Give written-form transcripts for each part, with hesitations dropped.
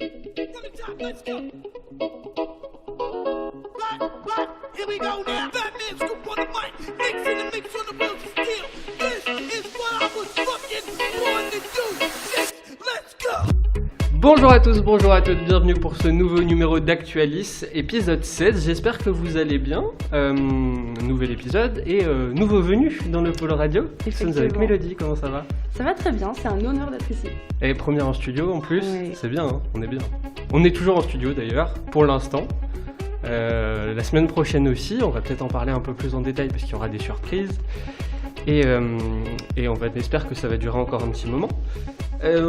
Let's go. But, here we go now. Batman scoop on the mic, mix in the mix on the wheels of steel. This is what I was fucking born to do. Let's go. Bonjour à tous, bonjour à toutes, bienvenue pour ce nouveau numéro d'Actualis, épisode 16, j'espère que vous allez bien, nouvel épisode et nouveau venu dans le pôle radio, nous sommes avec Mélodie, comment ça va? Ça va très bien, c'est un honneur d'être ici. Et première en studio en plus, oui. C'est bien, hein, on est bien. On est toujours en studio d'ailleurs, pour l'instant. La semaine prochaine aussi, on va peut-être en parler un peu plus en détail parce qu'il y aura des surprises. Et on espère que ça va durer encore un petit moment.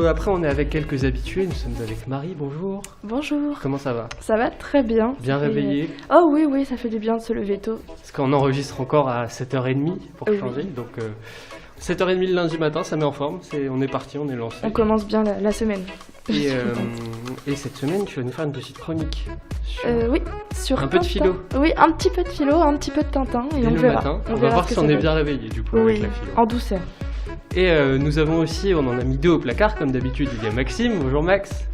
Après, on est avec quelques habitués. Nous sommes avec Marie, bonjour. Bonjour. Comment ça va? Ça va très bien. Bien réveillé? Oh oui, ça fait du bien de se lever tôt. Parce qu'on enregistre encore à 7h30 pour changer. Oui. Donc 7h30 le lundi matin, ça met en forme. On est parti, on est lancé. On commence bien la semaine. Et cette semaine, tu vas nous faire une petite chronique. Oui, sur un peu de philo. Oui, un petit peu de philo, un petit peu de Tintin. Et on verra. Matin, on va voir si on est bien réveillé du coup avec la philo. En douceur. Et nous avons aussi, on en a mis deux au placard comme d'habitude, il y a Maxime. Bonjour Max.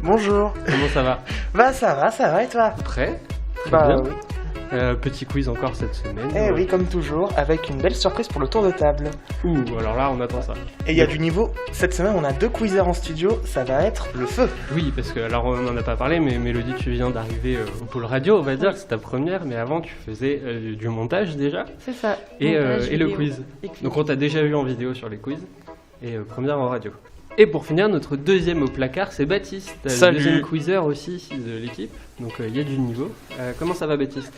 Bonjour. Comment ça va? Bah ça va et toi? Prêt? Très bah bien. Oui. Petit quiz encore cette semaine. Oui, comme toujours, avec une belle surprise pour le tour de table. Ouh, alors là on attend ça. Et il y a du niveau, cette semaine on a 2 quizers en studio, ça va être le feu. Oui, parce que, alors on n'en a pas parlé, mais Mélodie, tu viens d'arriver au pôle radio, on va dire, c'est ta première, mais avant tu faisais du montage déjà. C'est ça. Et le quiz. Donc on t'a déjà vu en vidéo sur les quiz, et première en radio. Et pour finir, notre deuxième au placard, c'est Baptiste, Salut. Le deuxième quizzer aussi de l'équipe, donc il y a du niveau. Comment ça va Baptiste?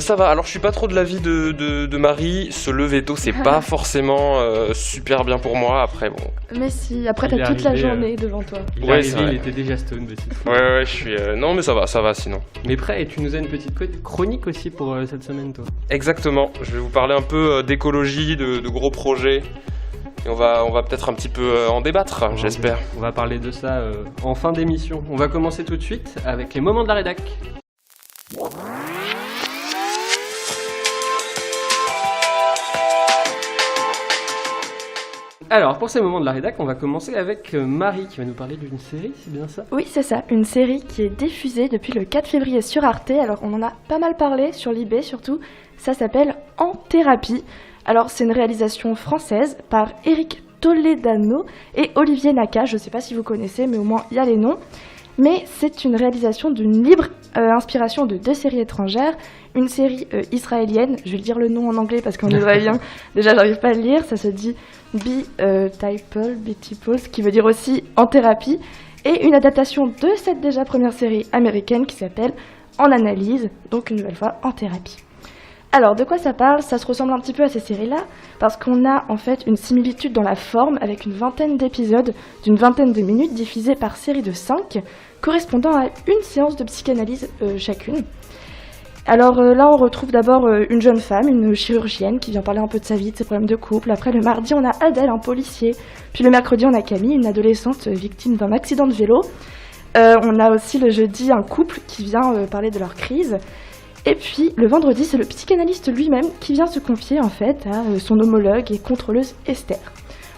Ça va, alors je suis pas trop de l'avis de Marie, se lever tôt c'est pas forcément super bien pour moi, après bon. Mais si, après Il t'as est toute la arrivé, journée devant toi. Il est Ouais, arrivé, c'est vrai. il était déjà stone Baptiste. Ouais, je suis... Non mais ça va sinon. Mais prêt, et tu nous as une petite chronique aussi pour cette semaine toi. Exactement, je vais vous parler un peu d'écologie, de gros projets, et on va peut-être un petit peu en débattre, j'espère. On va parler de ça en fin d'émission. On va commencer tout de suite avec les moments de la rédac. Alors, pour ces moments de la rédac, on va commencer avec Marie qui va nous parler d'une série, c'est bien ça? Oui, c'est ça, une série qui est diffusée depuis le 4 février sur Arte. Alors, on en a pas mal parlé, sur Libé surtout. Ça s'appelle En thérapie. Alors, c'est une réalisation française par Eric Toledano et Olivier Naka. Je ne sais pas si vous connaissez, mais au moins il y a les noms. Mais c'est une réalisation d'une libre inspiration de 2 séries étrangères. Une série israélienne, je vais dire le nom en anglais parce qu'on est bien. Déjà, j'arrive pas à le lire, ça se dit B-Typles, qui veut dire aussi En thérapie. Et une adaptation de cette déjà première série américaine qui s'appelle En analyse, donc une nouvelle fois En thérapie. Alors, de quoi ça parle? Ça se ressemble un petit peu à ces séries-là, parce qu'on a en fait une similitude dans la forme avec une vingtaine d'épisodes d'une vingtaine de minutes diffusés par série de 5, correspondant à une séance de psychanalyse chacune. Alors là, on retrouve d'abord une jeune femme, une chirurgienne, qui vient parler un peu de sa vie, de ses problèmes de couple. Après, le mardi, on a Adèle, un policier. Puis le mercredi, on a Camille, une adolescente victime d'un accident de vélo. On a aussi le jeudi un couple qui vient parler de leur crise. Et puis, le vendredi, c'est le psychanalyste lui-même qui vient se confier, en fait, à son homologue et contrôleuse Esther.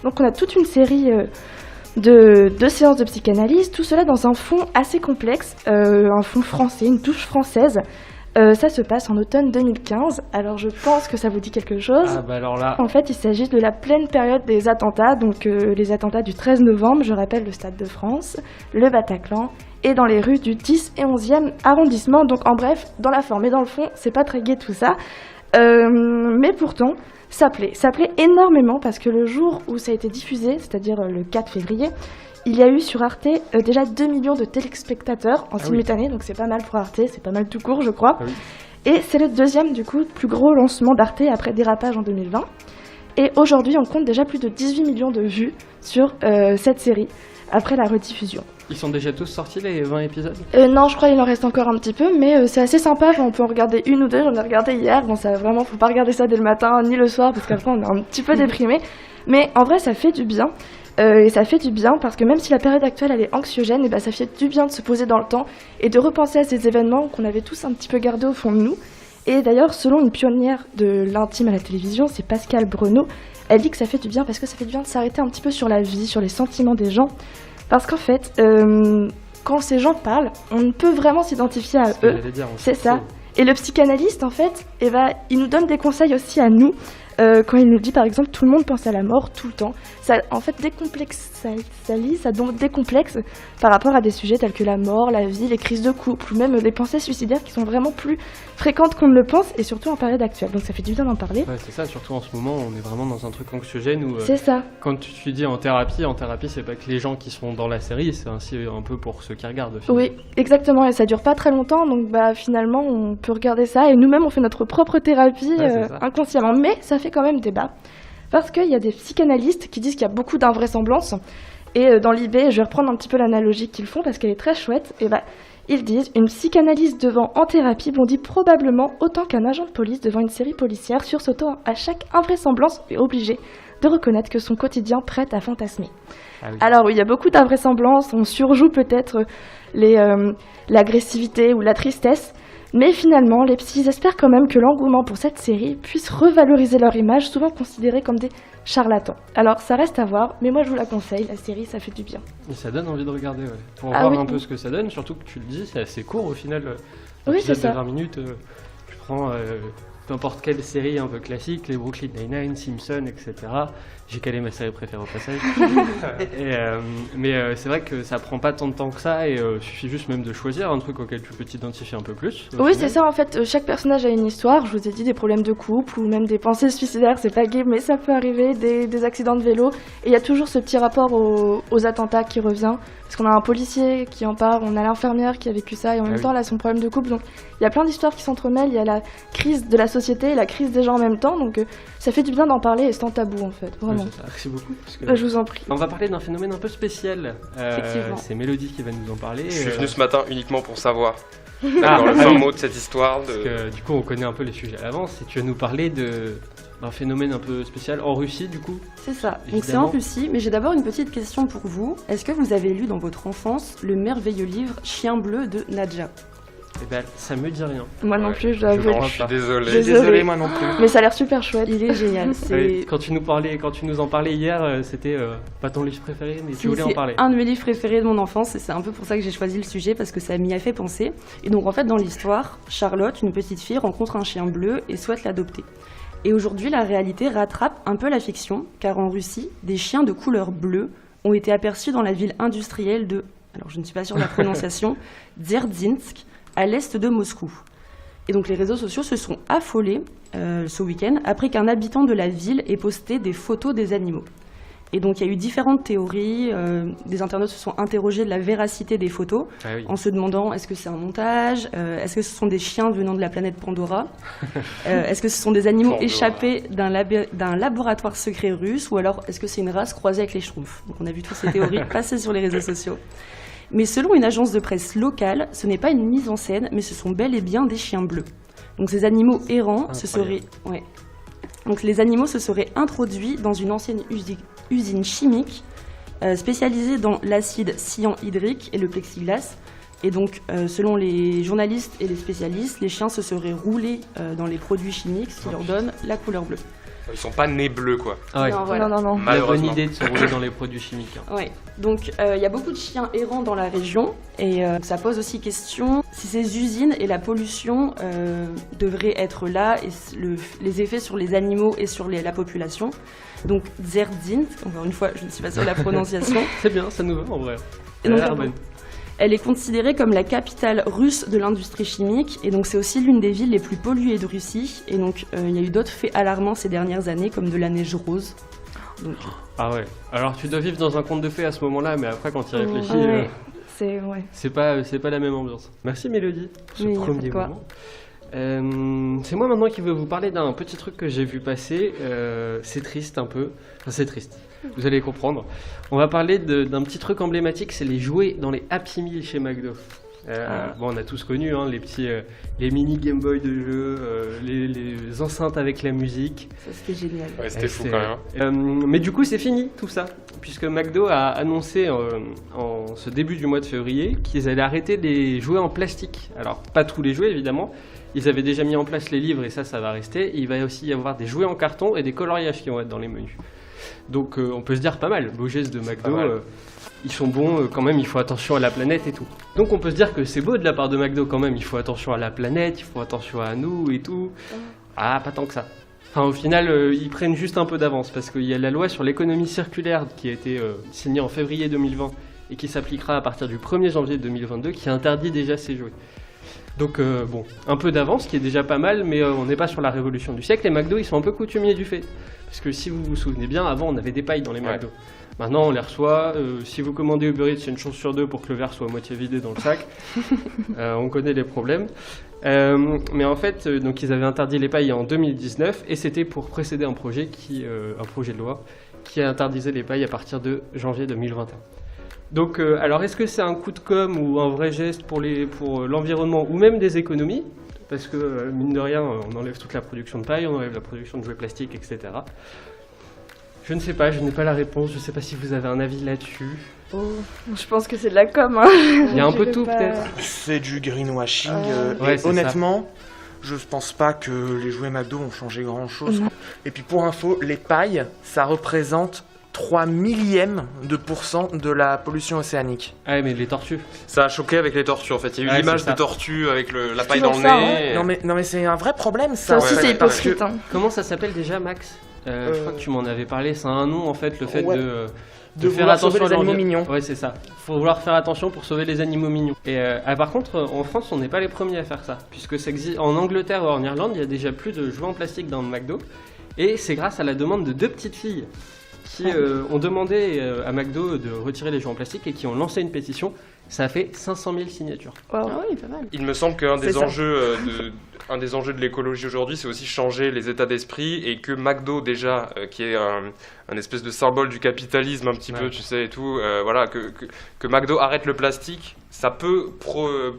Donc, on a toute une série de séances de psychanalyse, tout cela dans un fond assez complexe, un fond français, une touche française. Ça se passe en automne 2015, alors je pense que ça vous dit quelque chose. Ah bah alors là... En fait, il s'agit de la pleine période des attentats, donc les attentats du 13 novembre, je rappelle le Stade de France, le Bataclan, et dans les rues du 10 et 11e arrondissement. Donc en bref, dans la forme et dans le fond, c'est pas très gai tout ça. Mais pourtant, ça plaît énormément parce que le jour où ça a été diffusé, c'est-à-dire le 4 février, il y a eu sur Arte déjà 2 millions de téléspectateurs en simultané, donc c'est pas mal pour Arte, c'est pas mal tout court je crois. Et c'est le deuxième du coup plus gros lancement d'Arte après Dérapage en 2020. Et aujourd'hui on compte déjà plus de 18 millions de vues sur cette série après la rediffusion. Ils sont déjà tous sortis les 20 épisodes? Non, je crois qu'il en reste encore un petit peu, mais c'est assez sympa, on peut en regarder une ou deux, j'en ai regardé hier, bon ça vraiment, faut pas regarder ça dès le matin ni le soir, parce qu'après on est un petit peu déprimé, mais en vrai ça fait du bien, et ça fait du bien parce que même si la période actuelle elle est anxiogène, et ça fait du bien de se poser dans le temps et de repenser à ces événements qu'on avait tous un petit peu gardés au fond de nous. Et d'ailleurs, selon une pionnière de l'intime à la télévision, c'est Pascale Breneau, elle dit que ça fait du bien parce que ça fait du bien de s'arrêter un petit peu sur la vie, sur les sentiments des gens. Parce qu'en fait, quand ces gens parlent, on ne peut vraiment s'identifier à Ce que eux. j'allais dire, on C'est s'en ça. fout. Et le psychanalyste, en fait, il nous donne des conseils aussi à nous. Quand il nous dit, par exemple, tout le monde pense à la mort tout le temps. Ça, en fait, ça décomplexe par rapport à des sujets tels que la mort, la vie, les crises de couple, ou même des pensées suicidaires qui sont vraiment plus fréquentes qu'on ne le pense, et surtout en période actuelle. Donc ça fait du bien d'en parler. Ouais, c'est ça, surtout en ce moment, on est vraiment dans un truc anxiogène où C'est ça. quand tu dis en thérapie, c'est pas que les gens qui sont dans la série, c'est ainsi un peu pour ceux qui regardent. Finalement. Oui, exactement, et ça dure pas très longtemps, donc finalement on peut regarder ça, et nous-mêmes on fait notre propre thérapie Ouais, c'est ça. inconsciemment, mais ça fait quand même débat, parce qu'il y a des psychanalystes qui disent qu'il y a beaucoup d'invraisemblances, et dans l'IB, je vais reprendre un petit peu l'analogie qu'ils font, parce qu'elle est très chouette, et ils disent, une psychanalyste en thérapie bondit probablement autant qu'un agent de police devant une série policière, sursautant à chaque invraisemblance et obligé de reconnaître que son quotidien prête à fantasmer. Ah oui. Alors oui, il y a beaucoup d'invraisemblances, on surjoue peut-être l'agressivité ou la tristesse, mais finalement, les psys espèrent quand même que l'engouement pour cette série puisse revaloriser leur image, souvent considérée comme des charlatans. Alors ça reste à voir, mais moi je vous la conseille, la série ça fait du bien. Et ça donne envie de regarder, ouais. Pour Ah voir oui. un peu ce que ça donne, surtout que tu le dis, c'est assez court au final. Oui, L'épisode c'est ça. de 20 minutes, je prends n'importe quelle série un peu classique, les Brooklyn Nine-Nine, Simpson, etc. J'ai calé ma série préférée au passage. Mais c'est vrai que ça prend pas tant de temps que ça et suffit juste même de choisir un truc auquel tu peux t'identifier un peu plus. Oui, c'est ça en fait, chaque personnage a une histoire, je vous ai dit des problèmes de couple ou même des pensées suicidaires, c'est pas gay mais ça peut arriver, des accidents de vélo, et il y a toujours ce petit rapport aux attentats qui revient, parce qu'on a un policier qui en parle, on a l'infirmière qui a vécu ça et en même oui. temps elle a son problème de couple, donc il y a plein d'histoires qui s'entremêlent, il y a la crise de la société et la crise des gens en même temps, donc ça fait du bien d'en parler et sans tabou en fait, Ouais, vraiment. c'est ça. Merci beaucoup. Parce que Je vous en prie. on va parler d'un phénomène un peu spécial. Effectivement. C'est Mélodie qui va nous en parler. Je suis venu ce matin uniquement pour savoir. Ah, Dans le ah fin oui. mot de cette histoire. Parce que du coup, on connaît un peu les sujets à l'avance. Et tu vas nous parler d'un phénomène un peu spécial en Russie, du coup. C'est ça. Donc c'est en Évidemment. Russie, mais j'ai d'abord une petite question pour vous. Est-ce que vous avez lu dans votre enfance le merveilleux livre Chien bleu de Nadja? Eh ben, ça me dit rien. Moi non Ouais, plus, je dois avouer. Je suis désolé. Désolée. Désolé, moi non plus. Mais ça a l'air super chouette. Il est génial. C'est Ouais, quand tu nous en parlais hier, c'était pas ton livre préféré, mais tu voulais en parler. un de mes livres préférés de mon enfance et c'est un peu pour ça que j'ai choisi le sujet parce que ça m'y a fait penser. Et donc en fait dans l'histoire, Charlotte, une petite fille, rencontre un chien bleu et souhaite l'adopter. Et aujourd'hui la réalité rattrape un peu la fiction car en Russie, des chiens de couleur bleue ont été aperçus dans la ville industrielle de, alors je ne suis pas sûre de la prononciation, Dzerdzinsk, à l'est de Moscou. Et donc les réseaux sociaux se sont affolés ce week-end après qu'un habitant de la ville ait posté des photos des animaux. Et donc il y a eu différentes théories, des internautes se sont interrogés de la véracité des photos Ah oui. en se demandant est-ce que c'est un montage, est-ce que ce sont des chiens venant de la planète Pandora, est-ce que ce sont des animaux Pandora. échappés d'un laboratoire secret russe, ou alors est-ce que c'est une race croisée avec les schtroumpfs. Donc on a vu toutes ces théories passer sur les réseaux sociaux. Mais selon une agence de presse locale, ce n'est pas une mise en scène, mais ce sont bel et bien des chiens bleus. Donc ces animaux errants Incroyable. Donc les animaux se seraient introduits dans une ancienne usine chimique spécialisée dans l'acide cyanhydrique et le plexiglas. Et donc, selon les journalistes et les spécialistes, les chiens se seraient roulés dans les produits chimiques, ce qui leur donne la couleur bleue. Ils sont pas nés bleus, quoi. Ah ouais. Non, voilà. Non. La bonne Malheureusement. idée de se rouler dans les produits chimiques. Hein. Ouais. Donc il y a beaucoup de chiens errants dans la région et ça pose aussi question si ces usines et la pollution devraient être là et les effets sur les animaux et sur la population. Donc Dzerdzinsk, encore une fois je ne suis pas sûre de la prononciation, C'est bien, ça nous va en vrai. Et donc, Ça a l'air bonne. elle est considérée comme la capitale russe de l'industrie chimique et donc c'est aussi l'une des villes les plus polluées de Russie et donc il y a eu d'autres faits alarmants ces dernières années comme de la neige rose. Donc, Ah ouais. Alors tu dois vivre dans un conte de fées à ce moment-là, mais après quand tu y réfléchis, Ouais. Ouais. c'est pas la même ambiance. Merci Mélodie pour ce Oui, y a pas de premier quoi. moment. C'est moi maintenant qui veux vous parler d'un petit truc que j'ai vu passer. C'est triste un peu. Enfin, c'est triste. Vous allez comprendre. On va parler d'un petit truc emblématique, c'est les jouets dans les Happy Meal chez McDo. Bon, on a tous connu hein, les mini Game Boy de jeu, les enceintes avec la musique. ça c'était génial. Ouais, c'était fou C'est- quand même. Mais du coup, c'est fini tout ça, puisque McDo a annoncé en ce début du mois de février qu'ils allaient arrêter les jouets en plastique. Alors, pas tous les jouets évidemment. Ils avaient déjà mis en place les livres et ça va rester. Et il va aussi y avoir des jouets en carton et des coloriages qui vont être dans les menus. Donc, on peut se dire pas mal. Beau geste de McDo. Pas mal. ils sont bons, quand même, il faut attention à la planète et tout. Donc on peut se dire que c'est beau de la part de McDo quand même, il faut attention à la planète, il faut attention à nous et tout. Ah, pas tant que ça. Enfin, au final, ils prennent juste un peu d'avance parce qu'il y a la loi sur l'économie circulaire qui a été signée en février 2020 et qui s'appliquera à partir du 1er janvier 2022 qui interdit déjà ces jouets. Donc bon, un peu d'avance qui est déjà pas mal, mais on n'est pas sur la révolution du siècle. Les McDo, ils sont un peu coutumiers du fait. Parce que si vous vous souvenez bien, avant on avait des pailles dans les McDo. Maintenant on les reçoit, si vous commandez Uber Eats, c'est une chance sur 2 pour que le verre soit à moitié vidé dans le sac. On connaît les problèmes. Mais en fait, donc ils avaient interdit les pailles en 2019 et c'était pour précéder un projet de loi qui interdisait les pailles à partir de janvier 2021. Donc, alors est-ce que c'est un coup de com' ou un vrai geste pour l'environnement ou même des économies ? Parce que, mine de rien, on enlève toute la production de paille, on enlève la production de jouets plastiques, etc. Je ne sais pas, je n'ai pas la réponse, je ne sais pas si vous avez un avis là-dessus. Oh, je pense que c'est de la com. Hein. Il y a un peu de tout, peut-être. C'est du greenwashing. Ouais, et honnêtement, je pense pas que les jouets McDo ont changé grand-chose. Et puis pour info, les pailles, ça représente 3 millièmes de % de la pollution océanique. Ah mais les tortues. Ça a choqué avec les tortues en fait. Il y a eu l'image des tortues avec la paille dans le ça, nez. hein. Non mais c'est un vrai problème Ça ça. aussi, c'est parce que- hypocrite. Hein. Comment ça s'appelle déjà, Max Je crois que tu m'en avais parlé, c'est un nom en fait, le fait Ouais. de faire vouloir sauver attention les à animaux l'environnement. mignons. Ouais, c'est ça. Faut vouloir faire attention pour sauver les animaux mignons. Et par contre, en France, on n'est pas les premiers à faire ça. Puisque ça existe en Angleterre ou en Irlande, il y a déjà plus de jouets en plastique dans le McDo. Et c'est grâce à la demande de 2 petites filles qui ont demandé à McDo de retirer les jouets en plastique et qui ont lancé une pétition. Ça a fait 500 000 signatures. Wow. Ah oui, pas mal. Il me semble qu'un C'est des ça. enjeux un des enjeux de l'écologie aujourd'hui, c'est aussi changer les états d'esprit et que McDo déjà, qui est un espèce de symbole du capitalisme un petit peu, tu sais, et tout, voilà, que McDo arrête le plastique, ça peut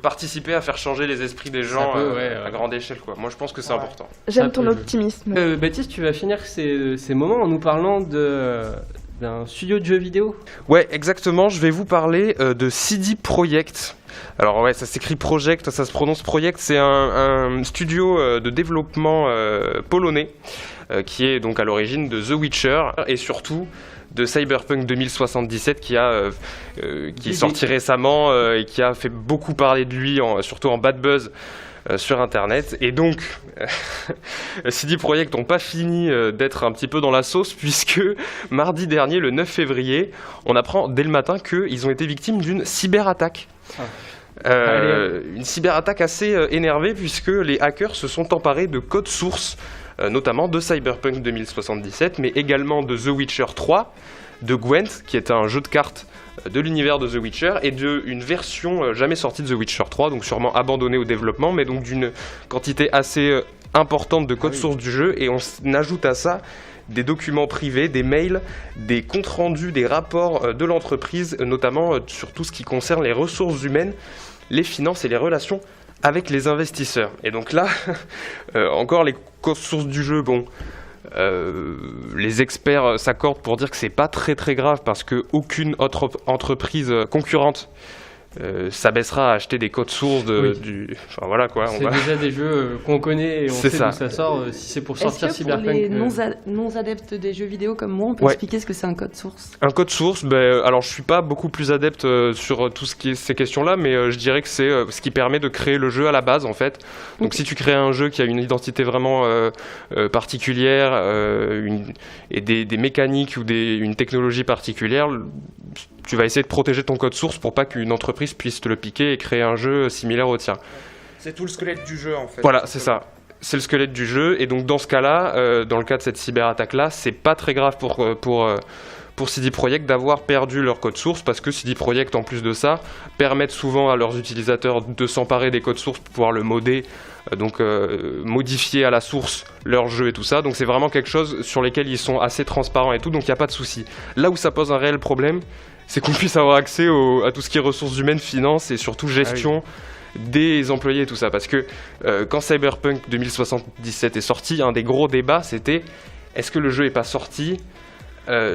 participer à faire changer les esprits des gens à grande échelle, quoi. Moi, je pense que c'est important. J'aime ton peut jouer. optimisme. Baptiste, tu vas finir ces moments en nous parlant d'un studio de jeux vidéo. Ouais, exactement. Je vais vous parler de CD Projekt. Alors ouais, ça s'écrit Project, ça se prononce Projekt. C'est un studio de développement polonais qui est donc à l'origine de The Witcher et surtout de Cyberpunk 2077 qui est sorti récemment et qui a fait beaucoup parler de lui, surtout en bad buzz. Sur internet, et donc CD Projekt n'ont pas fini d'être un petit peu dans la sauce, puisque mardi dernier, le 9 février, on apprend dès le matin qu'ils ont été victimes d'une cyberattaque. Une cyberattaque assez énervée, puisque les hackers se sont emparés de codes sources, notamment de Cyberpunk 2077, mais également de The Witcher 3, de Gwent, qui est un jeu de cartes de l'univers de The Witcher, et d'une version jamais sortie de The Witcher 3, donc sûrement abandonnée au développement, mais donc d'une quantité assez importante de code source du jeu, et on ajoute à ça des documents privés, des mails, des comptes rendus, des rapports de l'entreprise, notamment sur tout ce qui concerne les ressources humaines, les finances et les relations avec les investisseurs. Et donc là, encore les codes sources du jeu, bon... les experts s'accordent pour dire que c'est pas très très grave parce que aucune autre entreprise concurrente s'abaissera à acheter des codes sources enfin voilà quoi. C'est déjà des jeux qu'on connaît et on sait d'où ça sort. Si c'est pour sortir Est-ce que pour Cyberpunk. les non-adeptes des jeux vidéo comme moi, on peut expliquer ce que c'est un code source? Un code source, alors je suis pas beaucoup plus adepte sur tout ce qui est ces questions-là, mais je dirais que c'est ce qui permet de créer le jeu à la base en fait. Donc si tu crées un jeu qui a une identité vraiment particulière et des mécaniques ou une technologie particulière, tu vas essayer de protéger ton code source pour pas qu'une entreprise puisse te le piquer et créer un jeu similaire au tien. C'est tout le squelette du jeu en fait. Voilà, c'est ça. C'est le squelette du jeu. Et donc dans ce cas-là, dans le cas de cette cyberattaque-là, c'est pas très grave pour CD Projekt d'avoir perdu leur code source, parce que CD Projekt, en plus de ça, permettent souvent à leurs utilisateurs de s'emparer des codes sources pour pouvoir le modder, donc modifier à la source leur jeu et tout ça. Donc c'est vraiment quelque chose sur lesquels ils sont assez transparents et tout, donc il n'y a pas de souci. Là où ça pose un réel problème, c'est qu'on puisse avoir accès à tout ce qui est ressources humaines, finances et surtout gestion des employés et tout ça. Parce que quand Cyberpunk 2077 est sorti, un des gros débats c'était est-ce que le jeu n'est pas sorti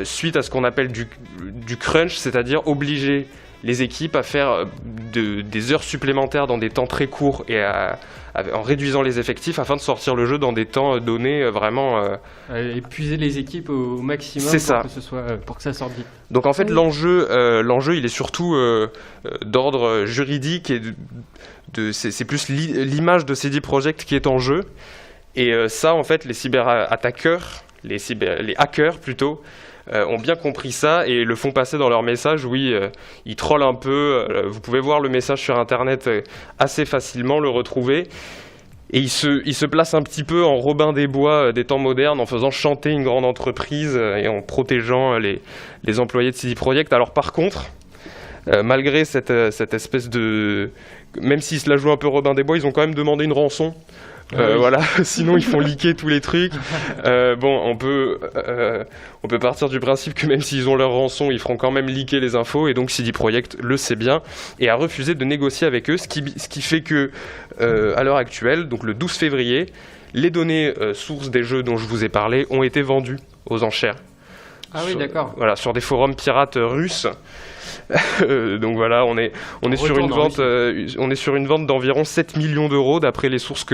suite à ce qu'on appelle du crunch, c'est-à-dire obliger les équipes à faire des heures supplémentaires dans des temps très courts et en réduisant les effectifs afin de sortir le jeu dans des temps donnés vraiment... Épuiser les équipes au maximum C'est ça. Pour que ça sorte vite. Donc en fait, l'enjeu, il est surtout d'ordre juridique et c'est plus l'image de CD Projekt qui est en jeu. Et ça, en fait, les cyberattaqueurs, les hackers plutôt, ont bien compris ça et le font passer dans leur message. Oui, ils trollent un peu. Vous pouvez voir le message sur Internet assez facilement, le retrouver. Et ils se placent un petit peu en Robin des Bois des temps modernes en faisant chanter une grande entreprise et en protégeant les employés de CD Projekt. Alors par contre, malgré cette espèce de... Même s'ils se la jouent un peu Robin des Bois, ils ont quand même demandé une rançon. Voilà, sinon ils font leaker tous les trucs. On peut partir du principe que même s'ils ont leur rançon, ils feront quand même leaker les infos, et donc CD Projekt le sait bien et a refusé de négocier avec eux, ce qui fait que à l'heure actuelle, donc le 12 février, les données sources des jeux dont je vous ai parlé ont été vendues aux enchères. Ah oui, d'accord. Voilà, sur des forums pirates russes. Donc voilà, on est sur une vente d'environ 7 millions d'euros d'après les sources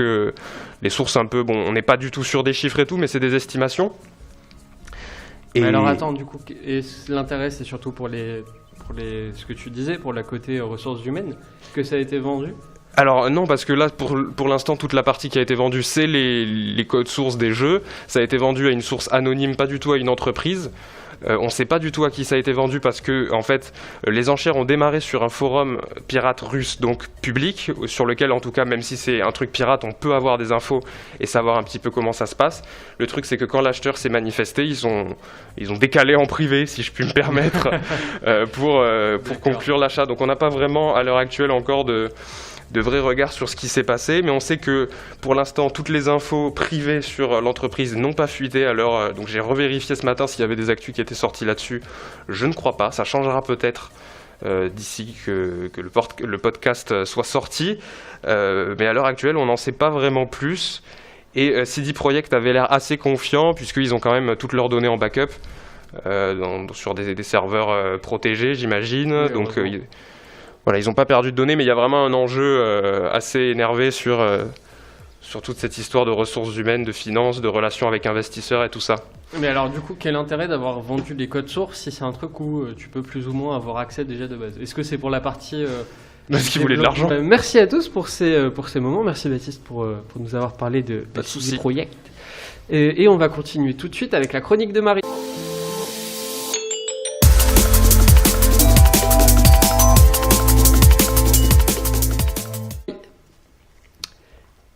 un peu, bon, on n'est pas du tout sur des chiffres et tout, mais c'est des estimations. Et alors attends, du coup, l'intérêt c'est surtout pour ce que tu disais, pour la côté ressources humaines, que ça a été vendu. Alors non, parce que là, pour l'instant, toute la partie qui a été vendue, c'est les codes sources des jeux. Ça a été vendu à une source anonyme, pas du tout à une entreprise. On ne sait pas du tout à qui ça a été vendu parce que, en fait, les enchères ont démarré sur un forum pirate russe, donc public, sur lequel, en tout cas, même si c'est un truc pirate, on peut avoir des infos et savoir un petit peu comment ça se passe. Le truc, c'est que quand l'acheteur s'est manifesté, ils ont décalé en privé, si je puis me permettre, pour conclure l'achat. Donc on n'a pas vraiment, à l'heure actuelle, encore de vrais regards sur ce qui s'est passé, mais on sait que pour l'instant toutes les infos privées sur l'entreprise n'ont pas fuité. Alors donc j'ai revérifié ce matin s'il y avait des actus qui étaient sortis là-dessus. Je ne crois pas, ça changera peut-être d'ici que le podcast soit sorti, mais à l'heure actuelle on n'en sait pas vraiment plus. Et CD Projekt avait l'air assez confiant puisqu'ils ont quand même toutes leurs données en backup sur des serveurs protégés, j'imagine. Oui, donc voilà, ils n'ont pas perdu de données, mais il y a vraiment un enjeu assez énervé sur toute cette histoire de ressources humaines, de finances, de relations avec investisseurs et tout ça. Mais alors du coup, quel intérêt d'avoir vendu les codes sources si c'est un truc où tu peux plus ou moins avoir accès déjà de base? Est-ce que c'est pour la partie... Parce qu'ils voulaient de l'argent. Merci à tous pour ces moments. Merci Baptiste pour nous avoir parlé de CD Projekt. Et on va continuer tout de suite avec la chronique de Marie.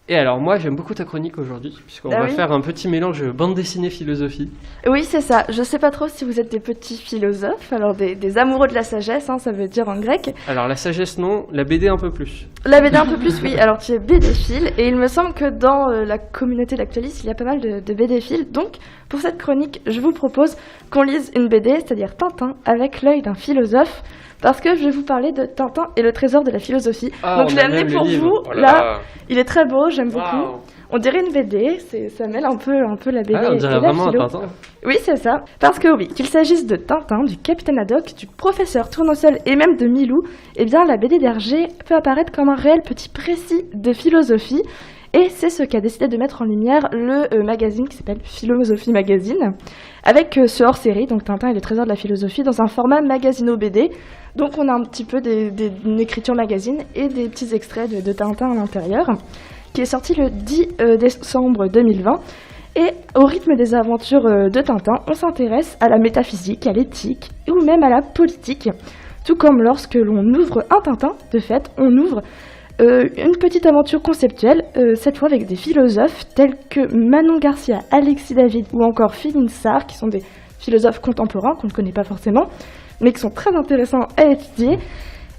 Et alors moi j'aime beaucoup ta chronique aujourd'hui puisqu'on va faire un petit mélange bande dessinée philosophie. Oui c'est ça, je sais pas trop si vous êtes des petits philosophes, alors des amoureux de la sagesse, hein, ça veut dire en grec. Alors la sagesse non, la BD un peu plus. La BD un peu plus oui, alors tu es BD-phile et il me semble que dans la communauté d'Actualis il y a pas mal de BD-philes, donc pour cette chronique je vous propose qu'on lise une BD, c'est-à-dire Tintin avec l'œil d'un philosophe. Parce que je vais vous parler de Tintin et le trésor de la philosophie. Donc je l'ai amené pour vous. Là, il est très beau, j'aime beaucoup. On dirait une BD, ça mêle un peu la BD on dirait et la vraiment philo. un Tintin. Oui, c'est ça. Parce que oui, qu'il s'agisse de Tintin, du capitaine Haddock, du professeur Tournesol et même de Milou, eh bien la BD d'Hergé peut apparaître comme un réel petit précis de philosophie. Et c'est ce qu'a décidé de mettre en lumière le magazine qui s'appelle Philosophie Magazine, avec ce hors-série, donc Tintin et le trésor de la philosophie, dans un format magazino-BD. Donc on a un petit peu une écriture magazine et des petits extraits de Tintin à l'intérieur, qui est sorti le 10 décembre 2020. Et au rythme des aventures de Tintin, on s'intéresse à la métaphysique, à l'éthique ou même à la politique. Tout comme lorsque l'on ouvre un Tintin, de fait, on ouvre une petite aventure conceptuelle, cette fois avec des philosophes tels que Manon Garcia, Alexis David ou encore Philin Sarr, qui sont des philosophes contemporains qu'on ne connaît pas forcément, mais qui sont très intéressants à étudier.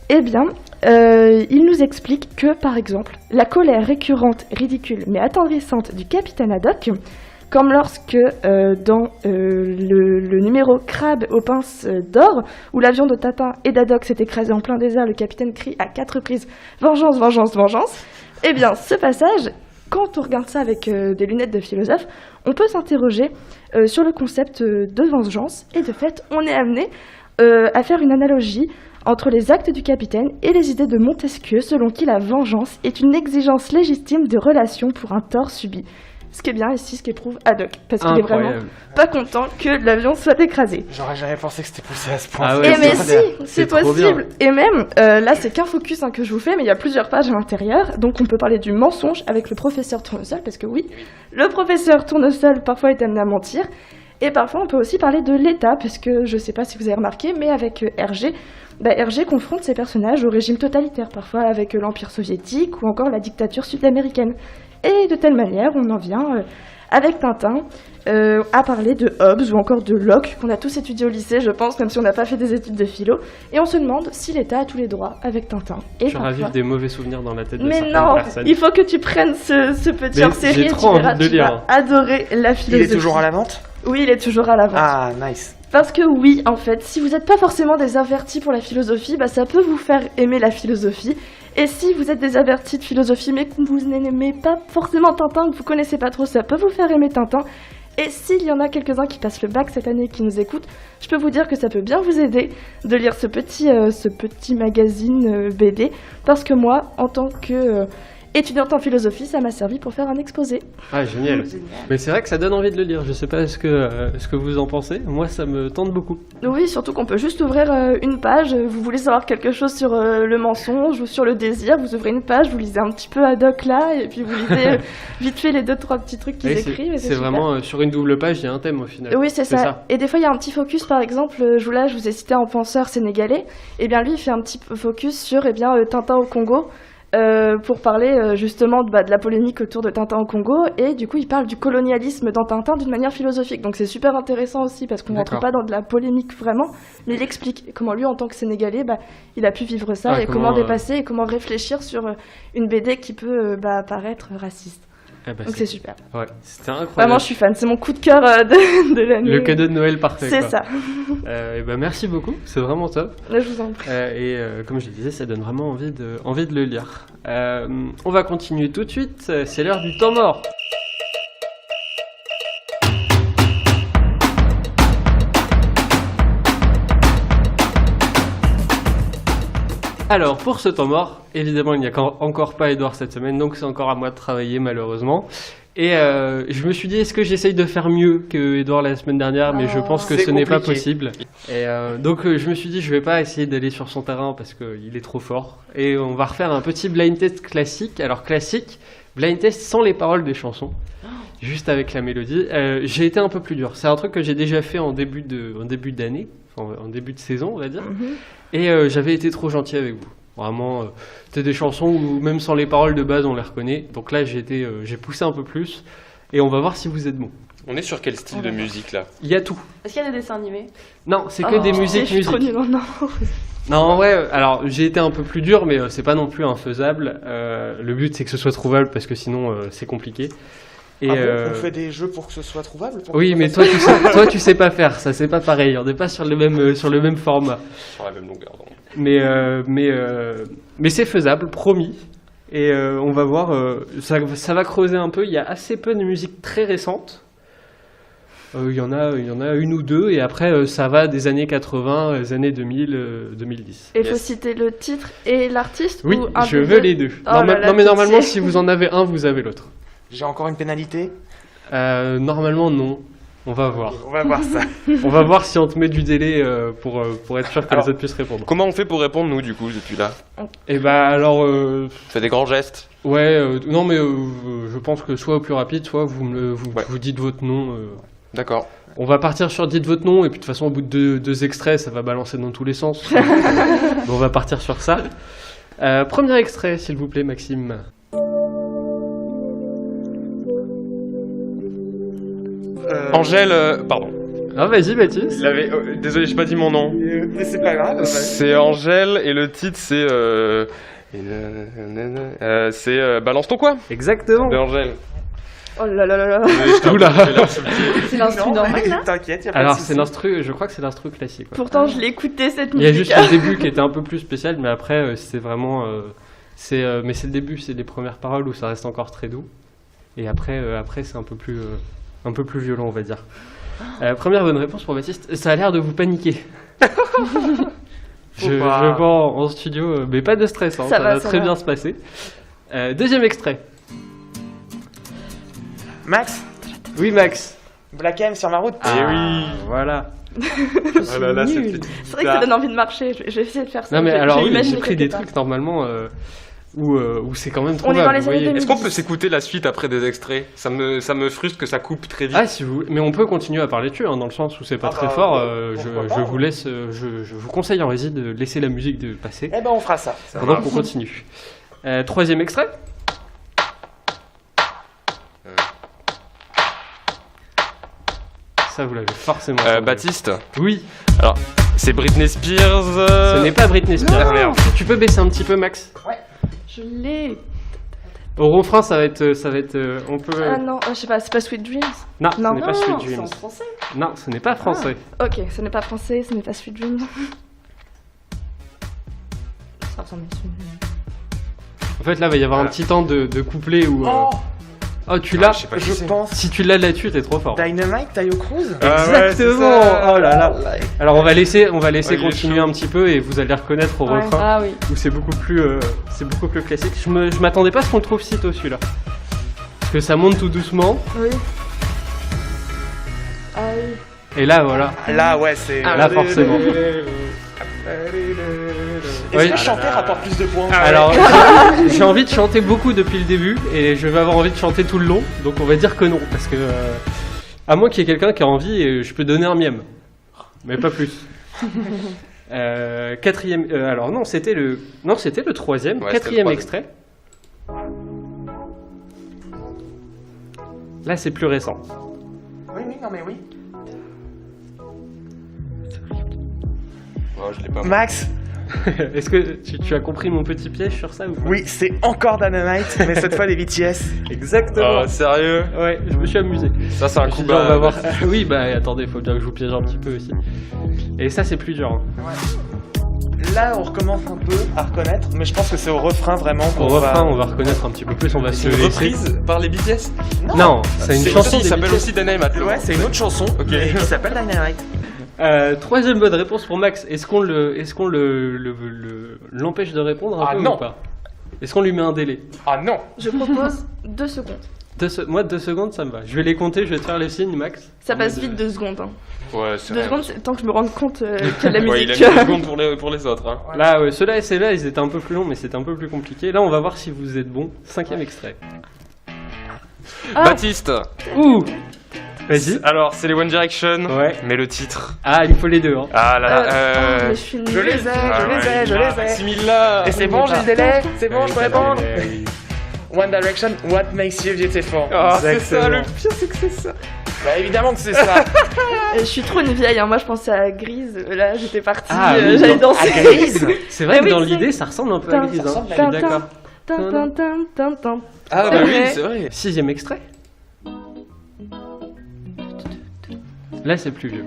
Eh bien, ils nous expliquent que, par exemple, la colère récurrente, ridicule mais attendrissante du capitaine Haddock, comme lorsque dans le numéro Crabe aux pinces d'or, où l'avion de Tintin et d'Haddock s'est écrasé en plein désert, le capitaine crie à 4 reprises « Vengeance, vengeance, vengeance !» Eh bien, ce passage, quand on regarde ça avec des lunettes de philosophe, on peut s'interroger sur le concept de vengeance, et de fait, on est amené à faire une analogie entre les actes du capitaine et les idées de Montesquieu, selon qui la vengeance est une exigence légitime de relation pour un tort subi. Ce qui est bien ici, ce qu'éprouve Haddock, parce qu'il est vraiment pas content que l'avion soit écrasé. J'aurais jamais pensé que c'était poussé à ce point. Ah ouais, Et mais c'est si, c'est trop possible. Et même, là c'est qu'un focus que je vous fais, mais il y a plusieurs pages à l'intérieur. Donc on peut parler du mensonge avec le professeur Tournesol, parce que oui, le professeur Tournesol parfois est amené à mentir. Et parfois on peut aussi parler de l'État, parce que je sais pas si vous avez remarqué, mais avec Hergé, Hergé confronte ses personnages au régime totalitaire, parfois avec l'Empire soviétique ou encore la dictature sud-américaine. Et de telle manière, on en vient, avec Tintin, à parler de Hobbes ou encore de Locke, qu'on a tous étudié au lycée, je pense, même si on n'a pas fait des études de philo. Et on se demande si l'État a tous les droits avec Tintin. Et je ravive des mauvais souvenirs dans la tête de mais certaines non, personnes. il faut que tu prennes ce petit Mais hors-série j'ai et trop tu verras, envie de le tu lire. vas adorer la philosophie. Il est toujours à la vente? Oui, il est toujours à la vente. Ah, nice. Parce que oui, en fait, si vous n'êtes pas forcément des avertis pour la philosophie, ça peut vous faire aimer la philosophie. Et si vous êtes des avertis de philosophie, mais que vous n'aimez pas forcément Tintin, que vous connaissez pas trop, ça peut vous faire aimer Tintin. Et s'il y en a quelques-uns qui passent le bac cette année et qui nous écoutent, je peux vous dire que ça peut bien vous aider de lire ce petit magazine BD. Parce que moi, en tant que étudiante en philosophie, ça m'a servi pour faire un exposé. Ah, génial. Mais c'est vrai que ça donne envie de le lire. Je sais pas ce que vous en pensez. Moi, ça me tente beaucoup. Oui, surtout qu'on peut juste ouvrir une page. Vous voulez savoir quelque chose sur le mensonge ou sur le désir, vous ouvrez une page, vous lisez un petit peu Haddock là, et puis vous lisez vite fait les 2-3 petits trucs qu'ils écrivent. Et c'est vraiment sur une double page, il y a un thème au final. Oui, c'est ça. Et des fois, il y a un petit focus, par exemple, je vous ai cité un penseur sénégalais. Et bien lui, il fait un petit focus sur Tintin au Congo. Pour parler justement de la polémique autour de Tintin au Congo, et du coup il parle du colonialisme dans Tintin d'une manière philosophique, donc c'est super intéressant aussi parce qu'on ne rentre pas dans de la polémique vraiment, mais il explique comment lui en tant que Sénégalais il a pu vivre ça et comment dépasser et comment réfléchir sur une BD qui peut paraître raciste. Donc c'est super. Ouais, c'était incroyable. Vraiment, je suis fan. C'est mon coup de cœur de l'année. Le cadeau de Noël parfait. C'est ça. Merci beaucoup. C'est vraiment top. Je vous en prie. Comme je disais, ça donne vraiment envie de le lire. On va continuer tout de suite. C'est l'heure du temps mort. Alors, pour ce temps mort, évidemment, il n'y a encore pas Edouard cette semaine, donc c'est encore à moi de travailler, malheureusement. Et je me suis dit, est-ce que j'essaye de faire mieux que Edouard la semaine dernière, mais je pense que ce n'est pas possible. Et donc, je me suis dit, je vais pas essayer d'aller sur son terrain parce qu'il est trop fort. Et on va refaire un petit blind test classique. Alors, classique, blind test sans les paroles des chansons, juste avec la mélodie. J'ai été un peu plus dur. C'est un truc que j'ai déjà fait en début d'année, en début de saison, on va dire. Et j'avais été trop gentil avec vous. Vraiment, c'était des chansons où même sans les paroles de base, on les reconnaît. Donc là, j'ai poussé un peu plus. Et on va voir si vous êtes bon. On est sur quel style de musique là? Il y a tout. Est-ce qu'il y a des dessins animés? Non, c'est que des musiques. Je suis trop nulle, non. Non, ouais, alors j'ai été un peu plus dur, mais c'est pas non plus infaisable. Le but, c'est que ce soit trouvable parce que sinon, c'est compliqué. Et on fait des jeux pour que ce soit trouvable? Oui, mais toi, tu sais pas faire ça, c'est pas pareil. On n'est pas sur le même format. Sur la même longueur. Donc. Mais c'est faisable, promis. Et on va voir, ça va creuser un peu. Il y a assez peu de musique très récente. Il y en a une ou deux, et après ça va des années 80, des années 2000, 2010. Et il faut citer le titre et l'artiste? Oui, ou un je des veux deux les deux. Oh là là, non, mais normalement, pitié. si vous en avez un, vous avez l'autre. J'ai encore une pénalité? Normalement, non. On va voir. On va voir ça. On va voir si on te met du délai pour être sûr que les autres puissent répondre. Comment on fait pour répondre, nous, du coup, depuis là? Et alors... Fais des grands gestes. Ouais, non, mais je pense que soit au plus rapide, soit vous dites votre nom. D'accord. On va partir sur dites votre nom, et puis de toute façon, au bout de deux extraits, ça va balancer dans tous les sens. Donc, on va partir sur ça. Premier extrait, s'il vous plaît, Maxime. Angèle, pardon. Ah, vas-y, Baptiste. Désolé, j'ai pas dit mon nom. Mais c'est pas grave. C'est Angèle, et le titre c'est Balance ton quoi Exactement. de Angèle. Oh là là là là. Oula. C'est l'instru normal là? T'inquiète, y a pas Alors, de souci. c'est l'instru, je crois que c'est l'instru classique. Ouais. Pourtant, je l'écoutais cette Il y a musique. juste le début qui était un peu plus spécial, mais après, c'est vraiment. Mais c'est le début, c'est les premières paroles où ça reste encore très doux. Et après c'est un peu plus violent, on va dire. Première bonne réponse pour Baptiste. Ça a l'air de vous paniquer. Faut Je pas. vois en studio, mais pas de stress, hein, Ça ça va, va ça très va. bien se passer. Deuxième extrait. Max, Oui, Max. Black M sur ma route. Eh oui. Voilà. Oh là là, cette nulle. petite C'est vrai que ça donne envie de marcher. Je vais essayer de faire ça. Non, mais J'ai- alors, j'ai oui, imaginé j'ai pris des quelque part. trucs normalement où c'est quand même On est trouvable. dans les vous années voyez. 2000. Est-ce qu'on peut s'écouter la suite après des extraits? Ça me frustre que ça coupe très vite. Ah, si vous... Mais on peut continuer à parler dessus, hein, dans le sens où c'est pas Ah très bah, fort. pourquoi Je pas, vous laisse, je vous conseille en régie de laisser la musique de passer. Eh ben, on fera ça. Pendant qu'on continue. Troisième extrait. Ça, vous l'avez forcément. entendu. Baptiste, Oui, c'est Britney Spears. ce n'est pas Britney Spears. Non. Merde. Tu peux baisser un petit peu, Max? Je l'ai. Au refrain, ça va être, on peut. Ah non, je sais pas, c'est pas Sweet Dreams. Non, non. ce n'est pas Sweet C'est en Dreams. français. Non, ce n'est pas français. Ok, ce n'est pas français, ce n'est pas Sweet Dreams. Ça ressemble à Sweet Dreams. En fait, là, il va y avoir un petit temps de couplet où. Oh, tu l'as? je sais pas qui Je c'est. pense. Si tu l'as là-dessus, t'es trop fort. Dynamite, Tayo Cruz. Exactement. Oh là là. Alors on va laisser Ouais, il est continuer chaud. un petit peu et vous allez reconnaître au Ouais. refrain Ah oui. où c'est beaucoup plus classique. Je m'attendais pas à ce qu'on le trouve si tôt celui-là. Parce que ça monte tout doucement Oui. Ah oui. et là voilà. Là, ouais, c'est. Là forcément. Est-ce Oui. que chanter rapporte plus de points? Alors j'ai envie de chanter beaucoup depuis le début et je vais avoir envie de chanter tout le long. Donc on va dire que non parce que à moins qu'il y ait quelqu'un qui a envie, je peux donner un miam, mais pas plus. Quatrième. Alors non, c'était le troisième. Ouais, c'était Quatrième le extrait. Là, c'est plus récent. Oui, oui, non, mais oui. Oh, je l'ai pas. Max, Est-ce que tu as compris mon petit piège sur ça ou pas? oui, c'est encore Dynamite, mais cette fois des BTS. Exactement. Oh, sérieux? Ouais, je me suis amusé. Ça, c'est un Je me coup suis dit, on va bas. voir. Oui, bah attendez, faut bien que je vous piège un petit peu aussi. Et ça, c'est plus dur. Hein. Là, on recommence un peu à reconnaître, mais je pense que c'est au refrain vraiment. Au refrain, on va reconnaître un petit peu plus. On va se C'est une laisser. reprise par les BTS? Non, c'est une chanson. qui des s'appelle BTS. aussi Dynamite. Ouais, c'est une autre chanson mais qui s'appelle Dynamite. Troisième bonne réponse pour Max. Est-ce qu'on l'empêche de répondre un Ah peu non. ou pas? Est-ce qu'on lui met un délai? Ah non. Je propose 2 secondes. Moi, 2 secondes, ça me va. Je vais les compter, je vais te faire les signes, Max. Ça passe vite 2 secondes. Hein. Ouais, c'est 2 rien. secondes, c'est le temps que je me rende compte qu'il y a de la Ouais, musique. il a mis 2 secondes pour les autres. Hein. Là, ceux-là et ceux-là, ils étaient un peu plus longs, mais c'était un peu plus compliqué. Là, on va voir si vous êtes bon. Cinquième extrait. Ah. Baptiste. Ouh. Vas-y. Alors, c'est les One Direction, Ouais. mais le titre. Ah, il faut les deux. Hein. Ah là là. mais je suis nulle. Je les ai, je les ai. Maximile là. Et c'est bon, j'ai le délai. C'est bon, je peux répondre. One Direction, what makes you beautiful? Oh, c'est ça, le Exactement. pire, c'est que c'est ça. Bah évidemment que c'est ça. Je suis trop une vieille, hein. Moi je pensais à Grise, là j'étais partie, Ah, oui, j'allais dans- danser. À Grise. C'est vrai Ah que oui, dans c'est- l'idée, ça ressemble un peu à Grise. Hein. Je suis d'accord. Tin, tin, tin, tin, tin. Ah C'est bah oui, vrai. c'est vrai. Sixième extrait. Là, c'est plus vieux.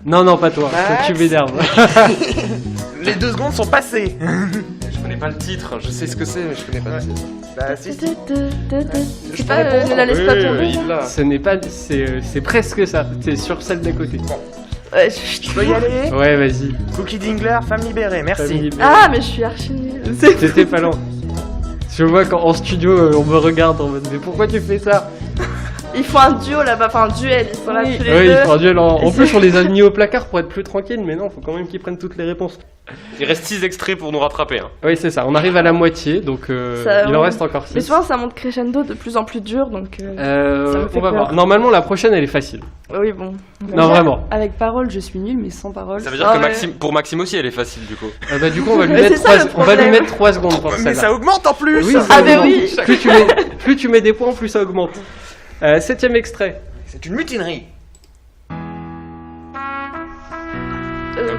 Non, pas toi. Faut que tu Max. m'énerves. Les 2 secondes sont passées. Je connais pas le titre, je sais ce que c'est, mais je connais pas le titre. Bah si, si. C'est peux pas répondre ne la laisse pas tomber. il l'a. Ce n'est pas. C'est presque ça. C'est sur celle d'à côté. Ouais, Je peux y aller? Ouais, vas-y. Cookie Dingler, femme libérée, merci. Famille. Ah, mais je suis archi nulle. T'étais pas loin. Je vois qu'en studio, on me regarde en mode mais pourquoi tu fais ça? Il faut un duo là-bas, enfin un duel, ils sont là Oui. tous les Oui, deux. il faut un duel. En plus, on les a mis au placard pour être plus tranquille, mais non, faut quand même qu'ils prennent toutes les réponses. Il reste 6 extraits pour nous rattraper. Hein. Oui, c'est ça. On arrive à la moitié, donc Ça, il en ouais. reste encore Mais 6. souvent ça monte crescendo de plus en plus dur, donc ça me fait On va peur. voir. Normalement, la prochaine, elle est facile. oui bon. Non, vraiment. Avec parole, je suis nulle, mais sans parole. Ça veut dire Ah que ouais. pour Maxime aussi, elle est facile du coup. Bah, du coup, on va lui Mais mettre c'est ça, 3 le on va lui problème. mettre 3 secondes pour Mais celle-là. ça augmente en plus. Oui, Ah, ça mais augmente. oui. Plus tu mets des points, plus ça augmente. Septième extrait. C'est une mutinerie.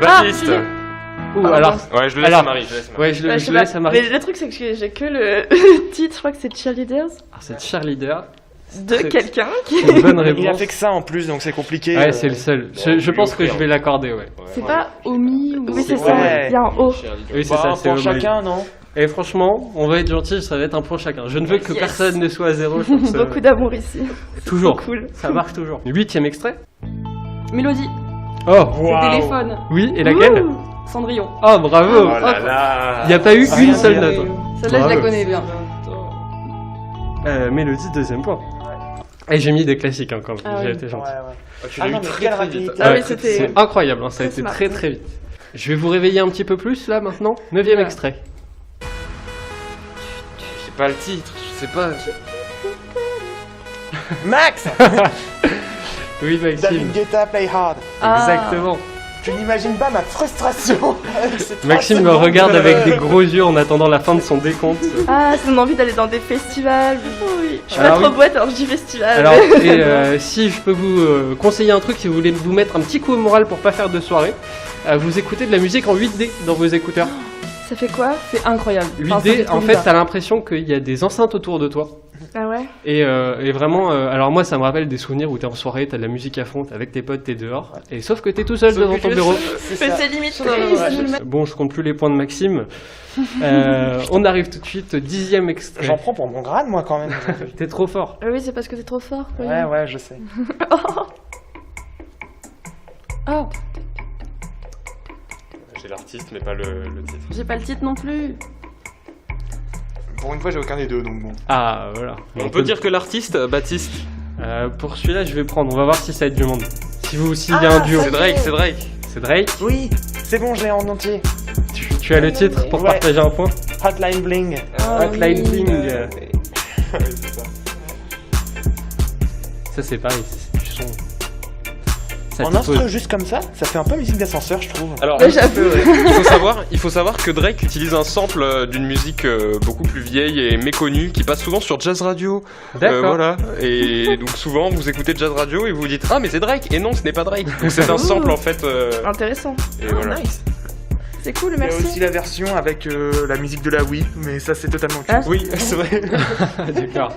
Baptiste. Ouh, Ah, alors. Ouais, je le laisse Alors. à Marie. Je le laisse à Marie. Ouais, je Ouais, le je sais laisse pas. à Marie. Mais le truc c'est que j'ai que le titre, je crois que c'est Cheerleaders Alors, c'est cheerleader. de C'est- quelqu'un qui. Une bonne Il a réponse. fait que ça en plus, donc c'est compliqué. Ouais, c'est le seul. Je pense que je vais l'accorder, ouais. C'est pas Omi ou. Oui, c'est Ouais. ça, il y a un O. Oui, c'est Bah, ça, un c'est point Omi. chacun, non? Et franchement, on va être gentil, ça va être un point chacun. Je ne veux que Yes. personne ne soit à zéro. Je trouve ça- Beaucoup d'amour ici. Toujours. Cool. Ça marche toujours. Huitième extrait. Mélodie, Oh, c'est téléphone. oui, et laquelle? Ouh. Cendrillon. Oh, bravo. Oh là là. Il n'y a pas eu une seule ouais. note. Celle-là, je la Bravo. connais bien. Mélodie, deuxième point. Et j'ai mis des classiques hein, quand même, Ah j'ai oui. été gentil. Tu Ah l'as non, eu mais très quelle très vite. rapidité. Ah oui, Ouais, c'était c'est incroyable, hein, ça a très été smart. très très vite. Je vais vous réveiller un petit peu plus là maintenant. 9e extrait. Je sais pas le titre, je sais pas. Max Oui, Maxime. David Guetta, Play Hard. Exactement. Tu n'imagines pas ma frustration avec ces 3 Maxime me secondes. regarde avec des gros yeux en attendant la fin de son décompte. Ah, ça donne envie d'aller dans des festivals. Oui. Je suis pas Alors trop oui. boîte, alors je dis festival. Alors, et si je peux vous conseiller un truc, si vous voulez vous mettre un petit coup au moral pour pas faire de soirée, vous écoutez de la musique en 8D dans vos écouteurs. Ça fait quoi? C'est incroyable. Enfin, ça 8D, fait trop en fait, bizarre. t'as l'impression qu'il y a des enceintes autour de toi. Ah ouais? Et vraiment, alors moi, ça me rappelle des souvenirs où t'es en soirée, t'as de la musique à fond, t'es avec tes potes, t'es dehors. Et sauf que t'es tout seul devant ton bureau. Mais c'est limite triste. Bon, je compte plus les points de Maxime. On arrive tout de suite au 10e extrait. J'en prends pour mon grade, moi, quand même. T'es trop fort. Oui, c'est parce que t'es trop fort. oui. Ouais, je sais. Oh, J'ai l'artiste, mais pas le titre. J'ai pas le titre non plus. Pour une fois, j'ai aucun des deux, donc bon. Ah, voilà. On peut dire que l'artiste, Baptiste, Pour celui-là, je vais prendre. On va voir si ça aide du monde. S'il y a un duo. c'est Drake, c'est Drake. C'est Drake. Oui, c'est bon, je l'ai en entier. Tu as le titre pour Ouais. partager un point. Hotline Bling. Hotline Bling. Oui, c'est ça. Ça, c'est pareil. C'est du son. Ça En te pose. instru juste comme ça fait un peu musique d'ascenseur, je trouve. Alors, Ouais, j'avoue. il faut savoir que Drake utilise un sample d'une musique beaucoup plus vieille et méconnue qui passe souvent sur Jazz Radio. D'accord. Voilà. Et donc souvent vous écoutez Jazz Radio et vous vous dites ah mais c'est Drake et non ce n'est pas Drake. Donc c'est un sample en fait. Intéressant. Et voilà. Nice. C'est cool, Il y a merci. aussi la version avec la musique de la Wii, mais ça c'est totalement autre chose. Ah. Oui c'est vrai. D'accord.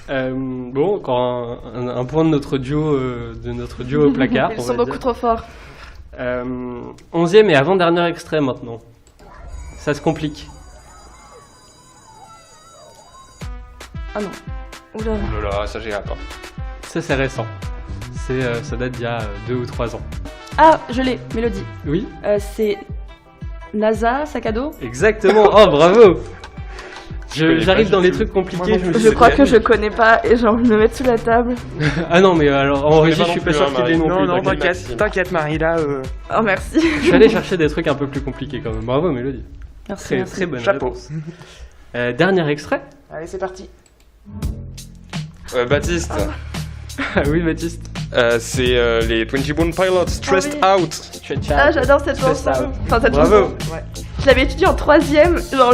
Bon, encore un point de notre duo au placard. Ils on sont va beaucoup dire. trop forts. 11e et avant-dernier extrait maintenant. Ça se complique. Ah non. Oula. Oh là là, ça j'irai pas. Ça, c'est récent. Ça date d'il y a 2 ou 3 ans. Ah, je l'ai, Mélodie. Oui, C'est NASA, sac à dos. exactement. Oh, bravo. connais J'arrive pas dans du les tout. trucs compliqués. Moi non Je me plus. dis, Je crois c'est que je bien. connais pas et j'ai envie de me mettre sous la table. Ah non, mais alors en régie, pas je suis non pas plus, sûr hein, qu'il ait non Non, plus. non, t'inquiète. Maxime. t'inquiète Marie, là, Oh merci. Je suis allé chercher des trucs un peu plus compliqués quand même. Bravo, Mélodie. Merci. Très, merci. très bonne chapeau. réponse. Dernier extrait. Allez, c'est parti. Baptiste, Ah oui, Baptiste. c'est les 21 Pilots Stressed Ah Out. Ah, j'adore cette chanson. Enfin, cette Bravo. chanson. Je l'avais étudiée en 3ème. Genre,